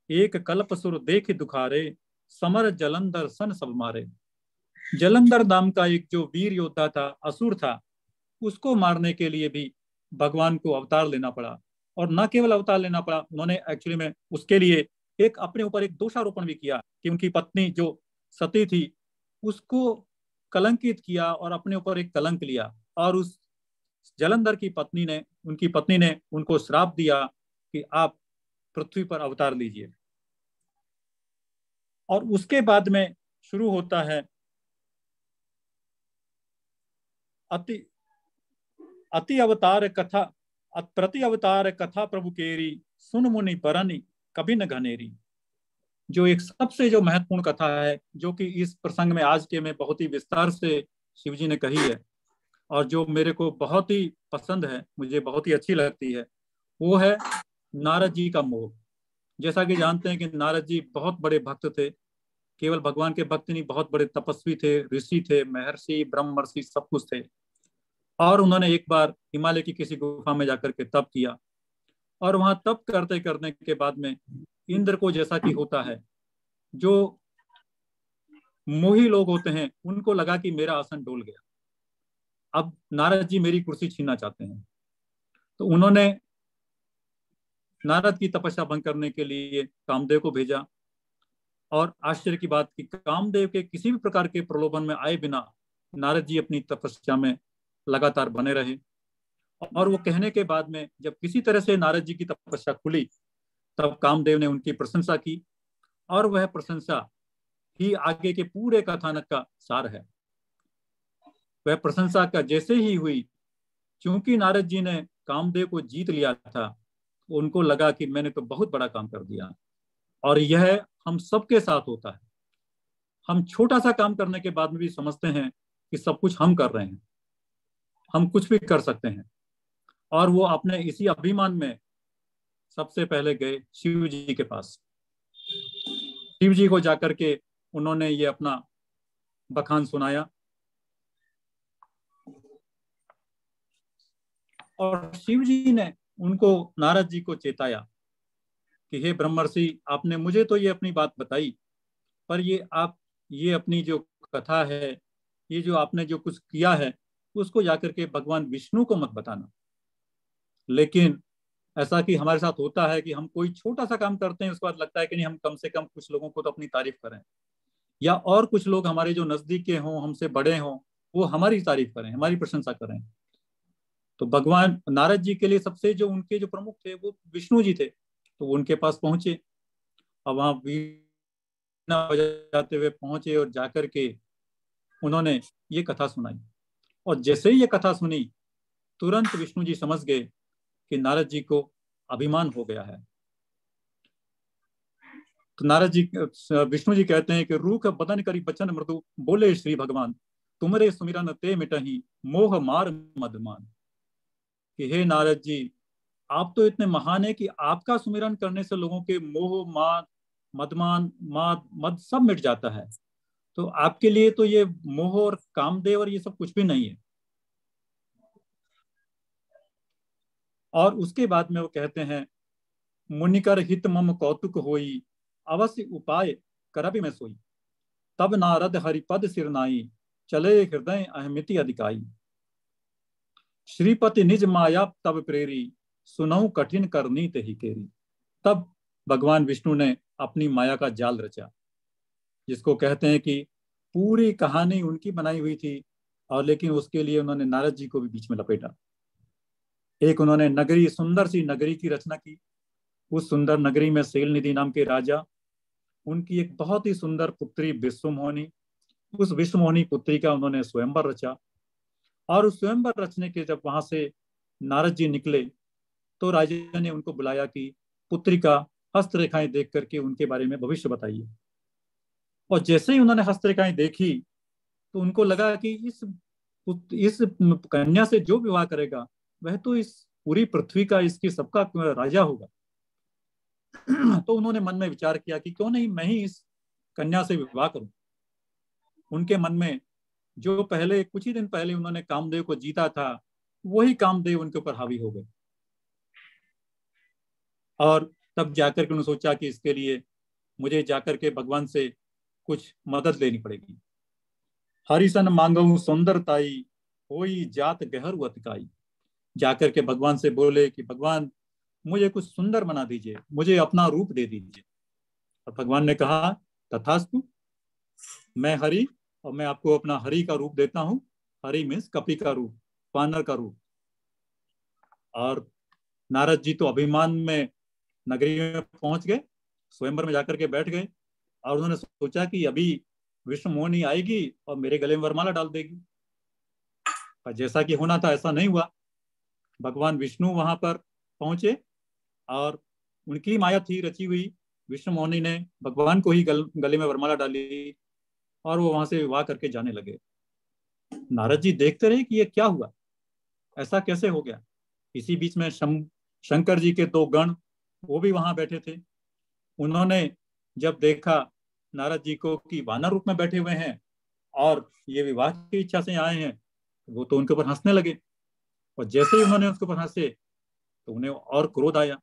एक कल्प सुर देख दुखारे, समर जलंधर सन सब मारे। जलंधर नाम का एक जो वीर योद्धा था, असुर था, उसको मारने के लिए भी भगवान को अवतार लेना पड़ा। और न केवल अवतार लेना पड़ा, उन्होंने एक्चुअली में उसके लिए एक अपने ऊपर एक दोषारोपण भी किया कि उनकी पत्नी जो सती थी उसको कलंकित किया और अपने ऊपर एक कलंक लिया, और उस जलंधर की पत्नी ने, उनकी पत्नी ने उनको श्राप दिया कि आप पृथ्वी पर अवतार लीजिए। और उसके बाद में शुरू होता है अति अवतार कथा, प्रति अवतार कथा प्रभु केरी, सुन मुनि बरनी कभी न घनेरी। जो एक सबसे जो महत्वपूर्ण कथा है, जो कि इस प्रसंग में आज के में बहुत ही विस्तार से शिवजी ने कही है, और जो मेरे को बहुत ही पसंद है, मुझे बहुत ही अच्छी लगती है, वो है नारद जी का मोह। जैसा कि जानते हैं कि नारद जी बहुत बड़े भक्त थे, केवल भगवान के भक्त नहीं, बहुत बड़े तपस्वी थे, ऋषि थे, महर्षि, ब्रह्मर्षि, सब कुछ थे। और उन्होंने एक बार हिमालय की किसी गुफा में जाकर के तप किया, और वहां तप करते करने के बाद में इंद्र को, जैसा कि होता है, जो मोही लोग होते हैं, उनको लगा कि मेरा आसन डोल गया, अब नारद जी मेरी कुर्सी छीनना चाहते हैं। तो उन्होंने नारद की तपस्या भंग करने के लिए कामदेव को भेजा, और आश्चर्य की बात कि कामदेव के किसी भी प्रकार के प्रलोभन में आए बिना नारद जी अपनी तपस्या में लगातार बने रहे। और वो कहने के बाद में जब किसी तरह से नारद जी की तपस्या खुली, तब कामदेव ने उनकी प्रशंसा की, और वह प्रशंसा ही आगे के पूरे कथानक का सार है। वह प्रशंसा का जैसे ही हुई, क्योंकि नारद जी ने कामदेव को जीत लिया था, उनको लगा कि मैंने तो बहुत बड़ा काम कर दिया। और यह हम सबके साथ होता है। हम छोटा सा काम करने के बाद में भी समझते हैं कि सब कुछ हम कर रहे हैं, हम कुछ भी कर सकते हैं। और वो अपने इसी अभिमान में सबसे पहले गए शिव जी के पास। शिव जी को जाकर के उन्होंने ये अपना बखान सुनाया, और शिव जी ने उनको, नारद जी को चेताया कि हे ब्रह्मर्षि, आपने मुझे तो ये अपनी बात बताई, पर ये अपनी जो कथा है, ये जो आपने जो कुछ किया है, उसको जाकर के भगवान विष्णु को मत बताना। लेकिन ऐसा कि हमारे साथ होता है कि हम कोई छोटा सा काम करते हैं, उसके बाद लगता है कि नहीं, हम कम से कम कुछ लोगों को तो अपनी तारीफ करें, या और कुछ लोग हमारे जो नजदीक के हों, हमसे बड़े हों, वो हमारी तारीफ करें, हमारी प्रशंसा करें। तो भगवान नारद जी के लिए सबसे जो उनके जो प्रमुख थे वो विष्णु जी थे। तो वो उनके पास पहुंचे, और वहां वीणा बजाते हुए पहुंचे, और जाकर के उन्होंने ये कथा सुनाई। और जैसे ही ये कथा सुनी, तुरंत विष्णु जी समझ गए कि नारद जी को अभिमान हो गया है। तो नारद जी, विष्णु जी कहते हैं कि रूख बदन करी बचन मृदु, बोले श्री भगवान, तुमरे सुमिरन ते मिटहि, मोह मार मदमान। कि हे नारद जी, आप तो इतने महान है कि आपका सुमिरन करने से लोगों के मोह, मान, मदमान, मद सब मिट जाता है। तो आपके लिए तो ये मोह और कामदेव और ये सब कुछ भी नहीं है। और उसके बाद में वो कहते हैं, मुनिकर हित मम कौतुक होई, अवश्य उपाय करबि मैं सोई, तब नारद हरिपद सिरनाई, चले हृदय अहमिति अधिकाई। श्रीपति निज माया तब प्रेरी, सुनऊ कठिन करनी तेहि केरी। तब भगवान विष्णु ने अपनी माया का जाल रचा, जिसको कहते हैं कि पूरी कहानी उनकी बनाई हुई थी, और लेकिन उसके लिए उन्होंने नारद जी को भी बीच में लपेटा। एक उन्होंने नगरी, सुंदर सी नगरी की रचना की। उस सुंदर नगरी में शैलनिधि नाम के राजा, उनकी एक बहुत ही सुंदर पुत्री विश्वमोहिनी, उस विश्वमोहिनी पुत्री का उन्होंने स्वयंवर रचा। और उस स्वयंवर रचने के जब वहां से नारद जी निकले, तो राजा ने उनको बुलाया कि पुत्री का हस्तरेखाएं देख करके उनके बारे में भविष्य बताइए। और जैसे ही उन्होंने हस्तरेखाएं देखी, तो उनको लगा कि इस कन्या से जो विवाह करेगा, वह तो इस पूरी पृथ्वी का, इसकी सबका राजा होगा। तो उन्होंने मन में विचार किया कि क्यों नहीं मैं ही इस कन्या से विवाह करूं। उनके मन में जो पहले कुछ ही दिन पहले उन्होंने कामदेव को जीता था, वही कामदेव उनके ऊपर हावी हो गए। और तब जाकर के उन्होंने सोचा कि इसके लिए मुझे जाकर के भगवान से कुछ मदद लेनी पड़ेगी। हरिसन मांगू सुंदरताई, होई जात गहरु अतिकाई। जाकर के भगवान से बोले कि भगवान, मुझे कुछ सुंदर बना दीजिए, मुझे अपना रूप दे दीजिए। और भगवान ने कहा, तथास्तु, मैं हरि, और मैं आपको अपना हरि का रूप देता हूँ। हरि मीन्स कपि का रूप, वानर का रूप। और नारद जी तो अभिमान में नगरी में पहुंच गए, स्वयंवर में जाकर के बैठ गए, और उन्होंने सोचा कि अभी विष्णुमोहिनी आएगी और मेरे गले में वरमाला डाल देगी। पर जैसा कि होना था ऐसा नहीं हुआ। भगवान विष्णु वहां पर पहुंचे, और उनकी माया थी रची हुई। विष्णुमोहिनी ने भगवान को ही गले में वरमाला डाली, और वो वहां से विवाह करके जाने लगे। नारद जी देखते रहे कि ये क्या हुआ, ऐसा कैसे हो गया। इसी बीच में शंकर जी के 2 गण वो भी वहां बैठे थे। उन्होंने जब देखा नारद जी को कि वानर रूप में बैठे हुए हैं और ये विवाह की इच्छा से आए हैं, वो तो उनके ऊपर हंसने लगे। और जैसे ही उन्होंने उसके ऊपर हंसे, तो उन्हें और क्रोध आया।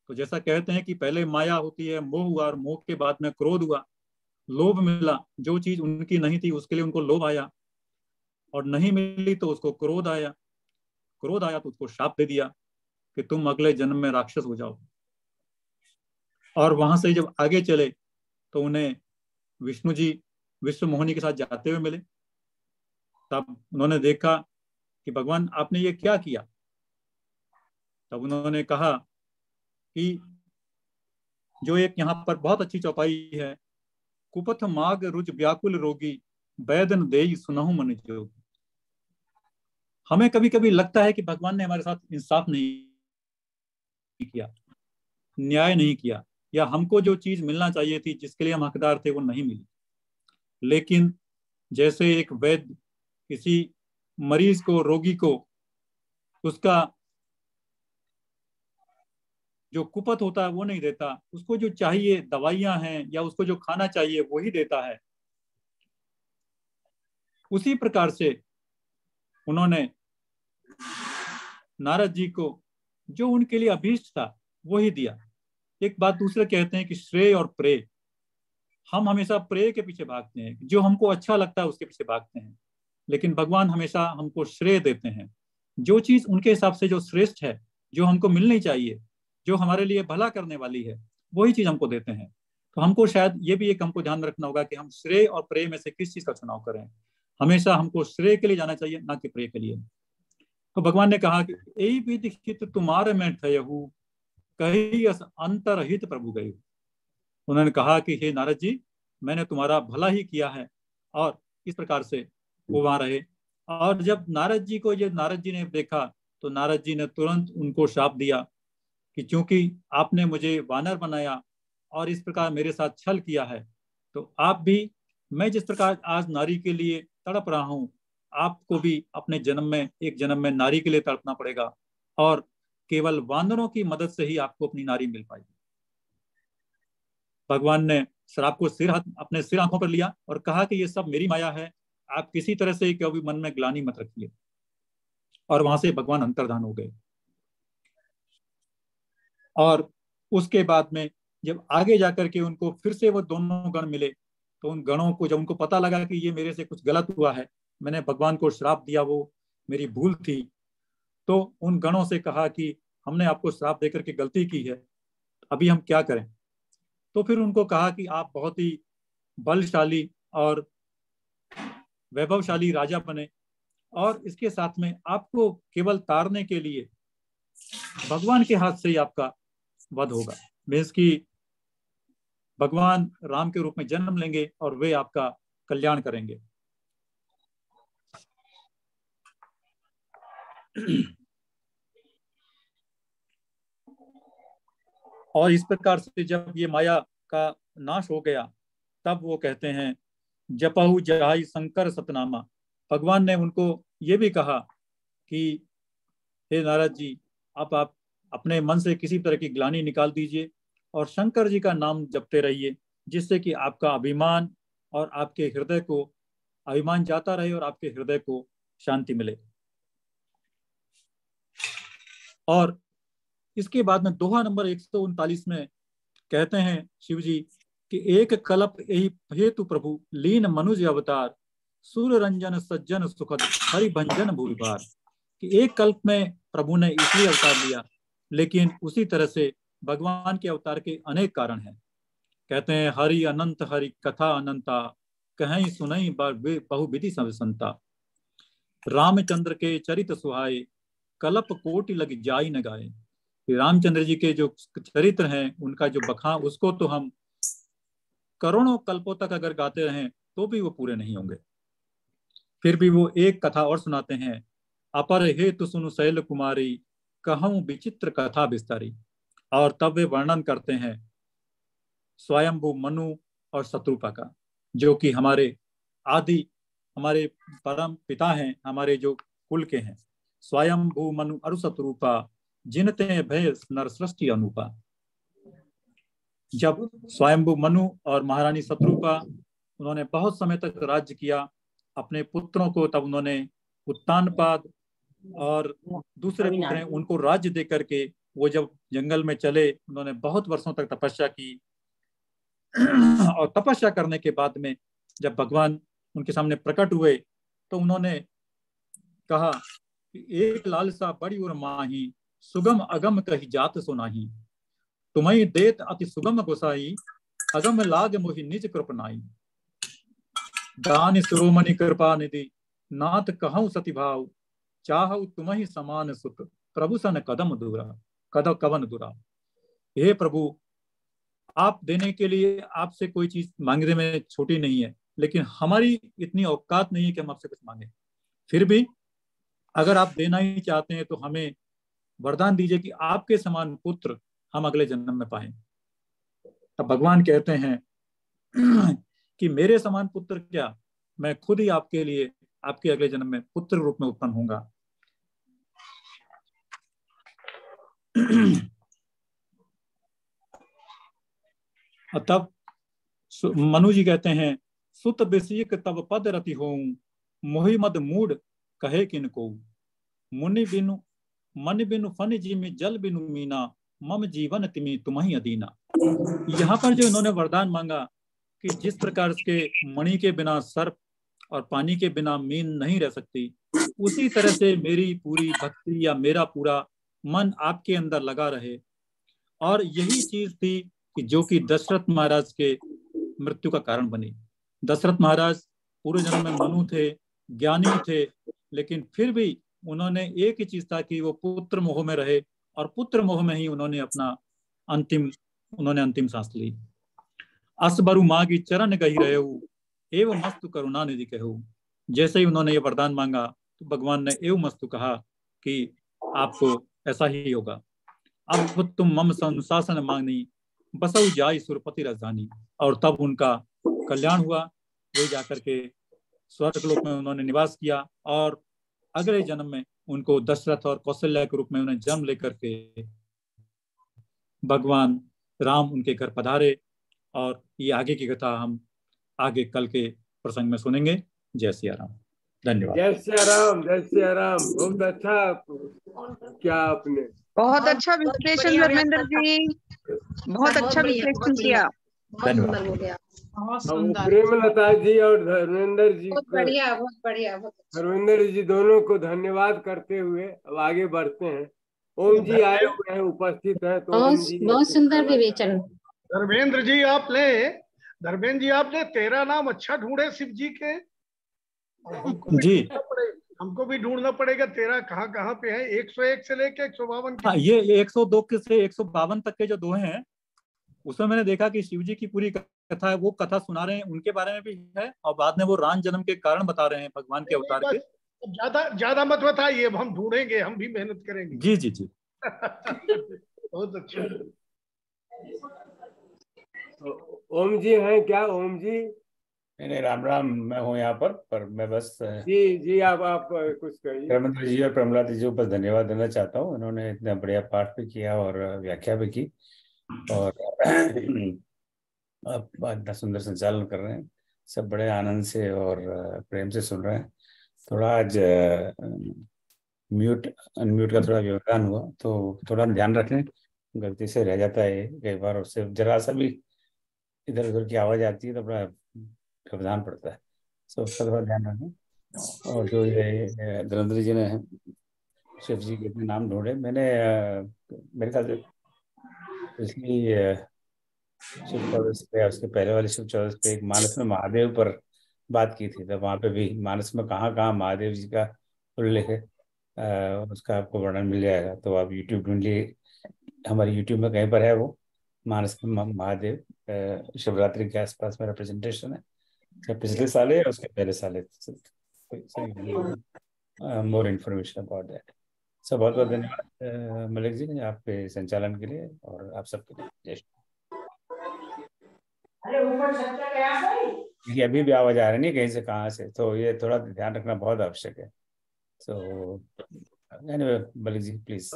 तो जैसा कहते हैं कि पहले माया होती है, मोह हुआ, और मोह के बाद में क्रोध हुआ, लोभ मिला। जो चीज उनकी नहीं थी उसके लिए उनको लोभ आया, और नहीं मिली तो उसको क्रोध आया। क्रोध आया तो उसको शाप दे दिया कि तुम अगले जन्म में राक्षस हो जाओ। और वहां से जब आगे चले, तो उन्हें विष्णु जी विश्वमोहिनी के साथ जाते हुए मिले। तब उन्होंने देखा कि भगवान, आपने ये क्या किया। तब उन्होंने कहा कि जो एक यहाँ पर बहुत अच्छी चौपाई है, कुपथ माग रुज व्याकुल रोगी, वैदन देई सुनहु मन जोगी। हमें कभी कभी लगता है कि भगवान ने हमारे साथ इंसाफ नहीं किया, न्याय नहीं किया, या हमको जो चीज मिलना चाहिए थी, जिसके लिए हम हकदार थे, वो नहीं मिली। लेकिन जैसे एक वैद्य किसी मरीज को, रोगी को, उसका जो कुपथ होता है वो नहीं देता, उसको जो चाहिए दवाइयां हैं या उसको जो खाना चाहिए वही देता है। उसी प्रकार से उन्होंने नारद जी को जो उनके लिए अभीष्ट था वही दिया। एक बात दूसरे कहते हैं कि श्रेय और प्रेय, हम हमेशा प्रेय के पीछे भागते हैं, जो हमको अच्छा लगता है उसके पीछे भागते हैं, लेकिन भगवान हमेशा हमको श्रेय देते हैं। जो चीज उनके हिसाब से जो श्रेष्ठ है, जो हमको मिलनी चाहिए, जो हमारे लिए भला करने वाली है, वही चीज हमको देते हैं। तो हमको शायद ये भी एक हमको ध्यान रखना होगा कि हम श्रेय और प्रेय में से किस चीज का चुनाव करें। हमेशा हमको श्रेय के लिए जाना चाहिए, ना कि प्रेय के लिए। तो भगवान ने कहा कि यही विधि हित तुम्हारे में ठयहु, कही अंतरहित प्रभु गए। उन्होंने कहा कि हे नारद जी, मैंने तुम्हारा भला ही किया है, और इस प्रकार से वो वहां रहे। और जब नारद जी को ये नारद जी ने देखा तो नारद जी ने तुरंत उनको शाप दिया कि चूंकि आपने मुझे वानर बनाया और इस प्रकार मेरे साथ छल किया है, तो आप भी, मैं जिस प्रकार आज नारी के लिए तड़प रहा हूं, आपको भी अपने जन्म में, एक जन्म में नारी के लिए तड़पना पड़ेगा, और केवल वानरों की मदद से ही आपको अपनी नारी मिल पाएगी। भगवान ने श्राप को अपने सिर आंखों पर लिया और कहा कि ये सब मेरी माया है, आप किसी तरह से कभी मन में ग्लानि मत रखिए। और वहां से भगवान अंतर्धान हो गए। और उसके बाद में जब आगे जाकर के उनको फिर से वो दोनों गण मिले, तो उन गणों को जब उनको पता लगा कि ये मेरे से कुछ गलत हुआ है, मैंने भगवान को श्राप दिया, वो मेरी भूल थी, तो उन गणों से कहा कि हमने आपको श्राप देकर के गलती की है, अभी हम क्या करें। तो फिर उनको कहा कि आप बहुत ही बलशाली और वैभवशाली राजा बने, और इसके साथ में आपको केवल तारने के लिए भगवान के हाथ से ही आपका वध होगा। मीन्स कि भगवान राम के रूप में जन्म लेंगे और वे आपका कल्याण करेंगे। और इस प्रकार से जब ये माया का नाश हो गया, तब वो कहते हैं जपहु जहाई शंकर सतनामा। भगवान ने उनको ये भी कहा कि हे नारद जी, आप अपने मन से किसी तरह की ग्लानि निकाल दीजिए और शंकर जी का नाम जपते रहिए, जिससे कि आपका अभिमान और आपके हृदय को अभिमान जाता रहे और आपके हृदय को शांति मिले। और इसके बाद में दोहा नंबर 139 में कहते हैं शिव जी कि एक कल्प यही हेतु प्रभु लीन मनुज अवतार, सूर्य रंजन सज्जन सुखद हरि भंजन भूरिभार। कि एक कल्प में प्रभु ने इसलिए अवतार लिया, लेकिन उसी तरह से भगवान के अवतार के अनेक कारण हैं। कहते हैं हरि अनंत हरि कथा अनंता, कहीं सुनई बहुविधि सब संता। रामचंद्र के चरित सुहाए, कल्प कोटि लग जाई न गाए। रामचंद्र जी के जो चरित्र हैं, उनका जो बखान, उसको तो हम करोड़ों कल्पों तक अगर गाते रहें तो भी वो पूरे नहीं होंगे। फिर भी वो एक कथा और सुनाते हैं, अपर हेतु सुनु शैल कुमारी, कहूं विचित्र कथा विस्तारी। और तब वे वर्णन करते हैं स्वयंभू मनु और शत्रुपा का, जो कि हमारे हमारे परम पिता हैं, हमारे जो कुल के हैं। स्वयंभू मनु अरु शत्रुपा, जिनते भय नर सृष्टि अनुपा। जब स्वयंभू मनु और महारानी शत्रुपा, उन्होंने बहुत समय तक राज्य किया अपने पुत्रों को, तब उन्होंने उत्तानपाद और दूसरे पुत्र हैं उनको राज्य दे करके वो जब जंगल में चले, उन्होंने बहुत वर्षों तक तपस्या की। और तपस्या करने के बाद में जब भगवान उनके सामने प्रकट हुए, तो उन्होंने कहा कि एक लालसा बड़ी और माही, सुगम अगम कही जात सुनाही। तुम्हें देत अति सुगम गोसाई, अगम लाग मोहि निज कृपनाई। दान शिरोमणि कृपा निधि, नाथ कहूँ सती भाव, चाहु तुम्हि समान सुत, प्रभु सन कदम दूरा कवन दूरा। हे प्रभु, आप देने के लिए आपसे कोई चीज मांगने में छोटी नहीं है, लेकिन हमारी इतनी औकात नहीं है कि हम आपसे कुछ मांगे। फिर भी अगर आप देना ही चाहते हैं तो हमें वरदान दीजिए कि आपके समान पुत्र हम अगले जन्म में पाएं। तब भगवान कहते हैं कि मेरे समान पुत्र क्या, मैं खुद ही आपके लिए आपके अगले जन्म में पुत्र रूप में उत्पन्न होऊंगा। तब मनु जी कहते हैं, सुत बेसिक तब पद रति होऊं, मोहि मद मूड कहे किन को, मुनि बिनु मन बिनु फन जिमि जल बिनु मीना, मम जीवन तिमि तुम्हि अदीना। यहाँ पर जो इन्होंने वरदान मांगा कि जिस प्रकार के मणि के बिना सर्प और पानी के बिना मीन नहीं रह सकती, उसी तरह से मेरी पूरी भक्ति या मेरा पूरा मन आपके अंदर लगा रहे। और यही चीज थी कि जो कि दशरथ महाराज के मृत्यु का कारण बनी। दशरथ महाराज पूर्व जन्म में मनु थे, ज्ञानी थे, लेकिन फिर भी उन्होंने एक ही चीज था कि वो पुत्र मोह में रहे, और पुत्र मोह में ही उन्होंने अंतिम सांस ली। असबरु माँ की चरण गही रहे एवं मस्तु करुणा निधि कहू। जैसे ही उन्होंने ये वरदान मांगा तो भगवान ने एवं मस्तु कहा कि आपको ऐसा ही होगा। अब तुम मम संशासन मांगनी, बसऊ जाई सुरपति राजधानी। और तब उनका कल्याण हुआ, वे जाकर के स्वर्गलोक में उन्होंने निवास किया, और अगले जन्म में उनको दशरथ और कौशल्या के रूप में उन्हें जन्म लेकर के भगवान राम उनके घर पधारे। और ये आगे की कथा हम आगे कल के प्रसंग में सुनेंगे। जय सिया राम। धन्यवाद। जय सिया राम, जय सिया राम। बहुत अच्छा क्या आपने, बहुत अच्छा विश्लेषण धर्मेंद्र जी, बहुत अच्छा विश्लेषण किया। धन्यवाद। प्रेमलता जी और धर्मेंद्र जी, बहुत बढ़िया, बहुत बढ़िया। धर्मेंद्र जी दोनों को धन्यवाद करते हुए अब आगे बढ़ते हैं। ओम जी आए हुए हैं, उपस्थित हैं, तो ओम जी बहुत सुंदर विवेचन। धर्मेंद्र जी आपने 13 नाम अच्छा ढूंढे शिव जी के। जी हमको भी ढूंढना पड़ेगा 13 कहाँ कहाँ पे है। 101 से लेके 152। हाँ, ये 102 से 152 तक के जो दोहे हैं, उसमें मैंने देखा कि शिव जी की पूरी कथा है, वो कथा सुना रहे हैं, उनके बारे में भी है, और बाद में वो राम जन्म के कारण बता रहे हैं भगवान के अवतार के। ज्यादा मत बताइए, हम ढूंढेंगे, हम भी मेहनत करेंगे। जी जी जी। बहुत अच्छा। ओम जी हैं क्या? ओम जी? नहीं, राम राम, मैं हूँ यहाँ पर मैं बस जी आप कुछ कहिए। धर्मेंद्र जी और प्रमलाती जी को बस धन्यवाद देना चाहता हूँ। उन्होंने इतना बढ़िया पाठ भी किया और व्याख्या भी की, और आप इतना सुंदर संचालन कर रहे हैं। सब बड़े आनंद से और प्रेम से सुन रहे हैं। थोड़ा आज म्यूट अनम्यूट का थोड़ा व्यवधान हुआ, तो थोड़ा ध्यान रखें, गलती से रह जाता है कई बार, उससे जरा सा भी इधर उधर की आवाज़ आती है तो बड़ा व्यवधान पड़ता है। तो उसका थोड़ा ध्यान रखें। और जो ये धर्मेंद्र जी ने शिव जी के इतने नाम ढूंढे, मैंने मेरे ख्याल से पिछली शिव चौदस पे, उसके पहले वाले शिव चौदस पे एक मानस में महादेव पर बात की थी। तब वहाँ पे भी मानस में कहाँ कहाँ महादेव जी का उल्लेख है, उसका आपको वर्णन मिल जाएगा। तो आप यूट्यूब ढूंढ लिए, हमारे यूट्यूब में कहीं पर है वो मानस में महादेव। शिवरात्रि के आसपास मेरा प्रेजेंटेशन है, पिछले साल है, उसके पहले साल है। More information about that. सब बहुत बहुत धन्यवाद मलिक जी आपके संचालन के लिए और आप सबके लिए। जय श्री। अभी भी आवाज आ रही नहीं कहीं से कहाँ से, तो ये थोड़ा ध्यान रखना बहुत आवश्यक है। तो एनीवे मलिक जी प्लीज।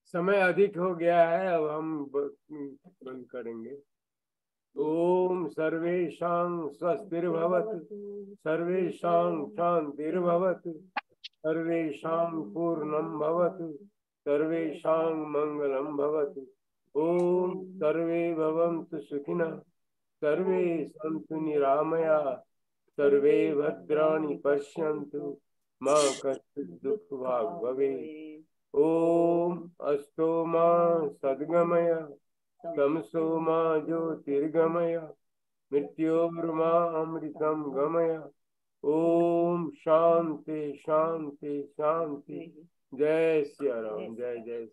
समय अधिक हो गया है, अब हम बंद करेंगे। ओम सर्वेषां स्वस्तिर्भवतु, सर्वेषां शांतिर्भवतु, सर्वेषां पूर्णं भवतु, सर्वेषां मंगलं भवतु। ओम सर्वे भवन्तु सुखिनः, सर्वे सन्तु निरामया, सर्वे भद्राणि पश्यन्तु, मा कश्चित् दुःखभाग् भवेत्। ओम अस्तो मा सद्गमय, तमसो मा ज्योतिर्गमय, मृत्योर्मा अमृतं गमय। ओम शांति शांति शांति। जय सिया राम, जय जय।